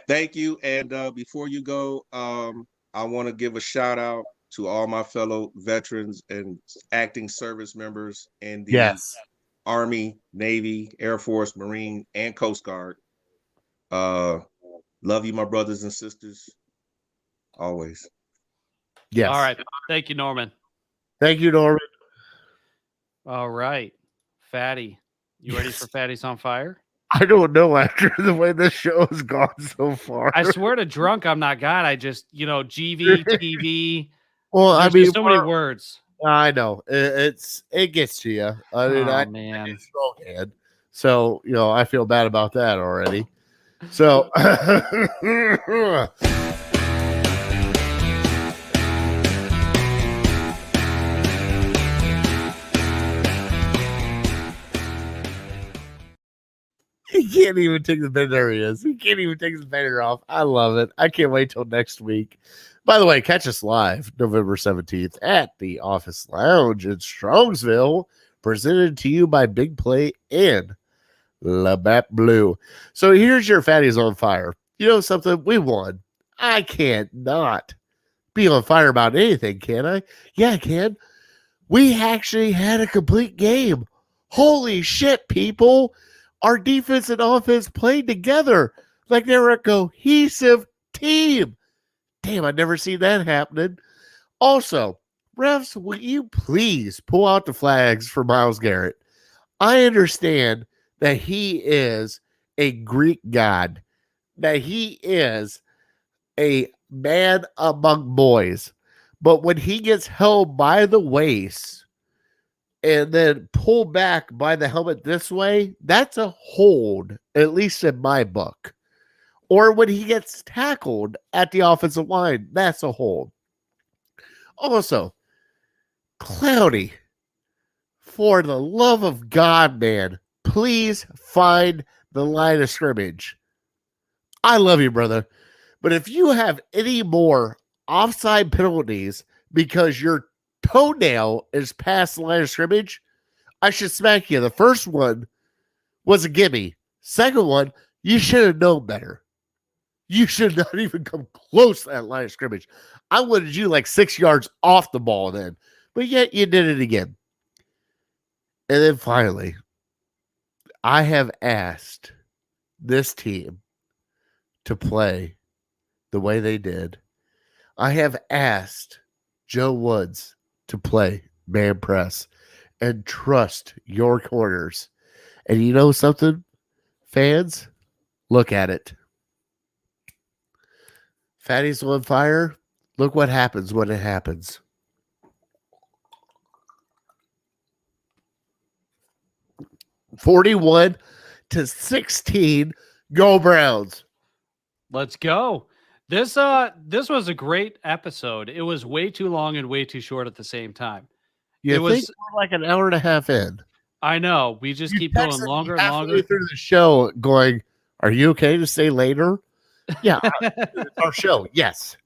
S5: Thank you. And before you go, I want to give a shout out to all my fellow veterans and acting service members in the Army, Navy, Air Force, Marine, and Coast Guard. Love you, my brothers and sisters. Always.
S2: Yes.
S3: All right. Thank you, Norman.
S2: Thank you, Norman.
S3: All right. Fatty, you ready for Fatties on Fire?
S2: I don't know after the way this show has gone so far.
S3: I swear to drunk, I'm not God. I just, GV, TV.
S2: Well,
S3: There's just so many words.
S2: I know. It gets to you. I mean, I strong-hand. So, I feel bad about that already. So, he can't even take the banner. There he is. He can't even take his banner off. I love it. I can't wait till next week. By the way, catch us live November 17th at the Office Lounge in Strongsville, presented to you by Big Play and Labatt Blue. So here's your Fatties on Fire. You know something? We won. I can't not be on fire about anything, can I? Yeah, I can. We actually had a complete game. Holy shit, people. Our defense and offense played together like they were a cohesive team. Damn, I've never seen that happening. Also, refs, will you please pull out the flags for Myles Garrett? I understand that he is a Greek god, that he is a man among boys. But when he gets held by the waist and then pulled back by the helmet this way, that's a hold, at least in my book. Or when he gets tackled at the offensive line, that's a hold. Also, Cloudy, for the love of God, man, please find the line of scrimmage. I love you, brother. But if you have any more offside penalties because your toenail is past the line of scrimmage, I should smack you. The first one was a gimme. Second one, you should have known better. You should not even come close to that line of scrimmage. I wanted you like 6 yards off the ball then, but yet you did it again. And then finally, I have asked this team to play the way they did. I have asked Joe Woods to play man press and trust your corners. And you know something, fans? Look at it. Fatty's on fire. Look what happens when it happens. 41-16. Go Browns.
S3: Let's go. This was a great episode. It was way too long and way too short at the same time.
S2: You
S3: It
S2: think
S3: was-
S2: we're like an hour and a half in?
S3: I know. We just keep going longer and
S2: halfway
S3: longer.
S2: through the show, going, "Are you okay to stay later?" Yeah, it's our show. Yes.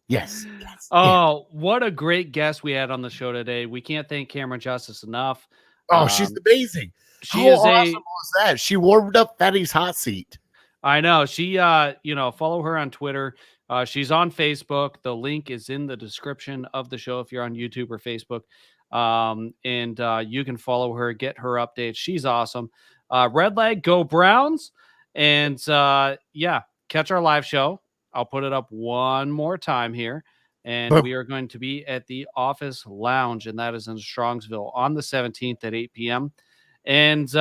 S3: Oh, what a great guest we had on the show today. We can't thank Camryn Justice enough.
S2: Oh, she's amazing.
S3: She
S2: How
S3: is
S2: awesome was that? She warmed up Fatty's hot seat.
S3: I know. She follow her on Twitter. She's on Facebook. The link is in the description of the show if you're on YouTube or Facebook. And you can follow her, get her updates. She's awesome. Red Leg, go Browns. And catch our live show. I'll put it up one more time here. And we are going to be at the Office Lounge, and that is in Strongsville on the 17th at 8 p.m. And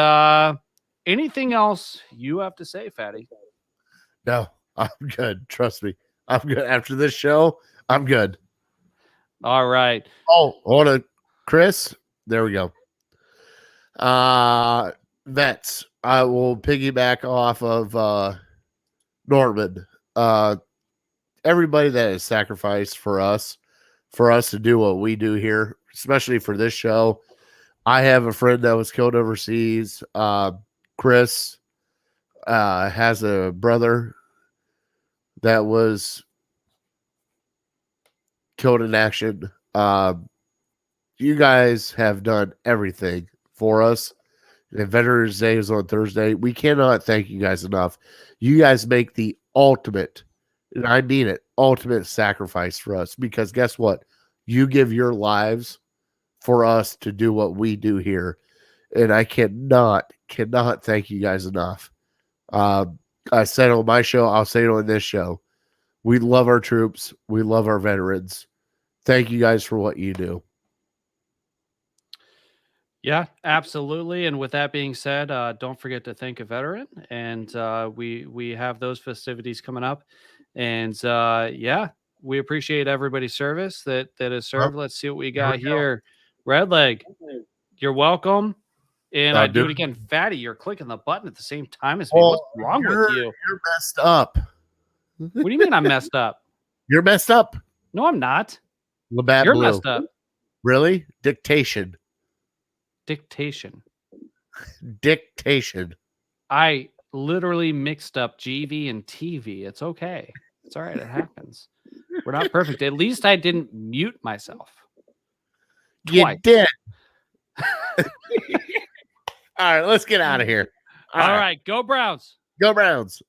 S3: anything else you have to say, Fatty?
S2: No, I'm good. Trust me. I'm good. After this show, I'm good.
S3: All right.
S2: Oh, hold on. Chris, there we go. Vets, I will piggyback off of Norman. Everybody that has sacrificed for us to do what we do here, especially for this show. I have a friend that was killed overseas. Chris has a brother that was killed in action. You guys have done everything for us. And Veterans Day is on Thursday. We cannot thank you guys enough. You guys make the ultimate, and I mean it, ultimate sacrifice for us, because guess what? You give your lives for us to do what we do here. And I cannot thank you guys enough. I said it on my show, I'll say it on this show. We love our troops. We love our veterans. Thank you guys for what you do.
S3: Yeah, absolutely. And with that being said, don't forget to thank a veteran. And we have those festivities coming up. And we appreciate everybody's service that is served. Let's see what we got here. Red Leg, you're welcome. And do it again. Fatty, you're clicking the button at the same time as me. What's wrong with you?
S2: You're messed up.
S3: What do you mean I'm messed up?
S2: You're messed up.
S3: No, I'm not.
S2: Labatt
S3: You're
S2: Blue.
S3: messed up.
S2: Really? Dictation.
S3: I literally mixed up GV and TV. It's okay. It's all right. It happens. We're not perfect. At least I didn't mute myself.
S2: You did. All right, let's get out of here.
S3: All right. Go Browns.
S2: Go Browns.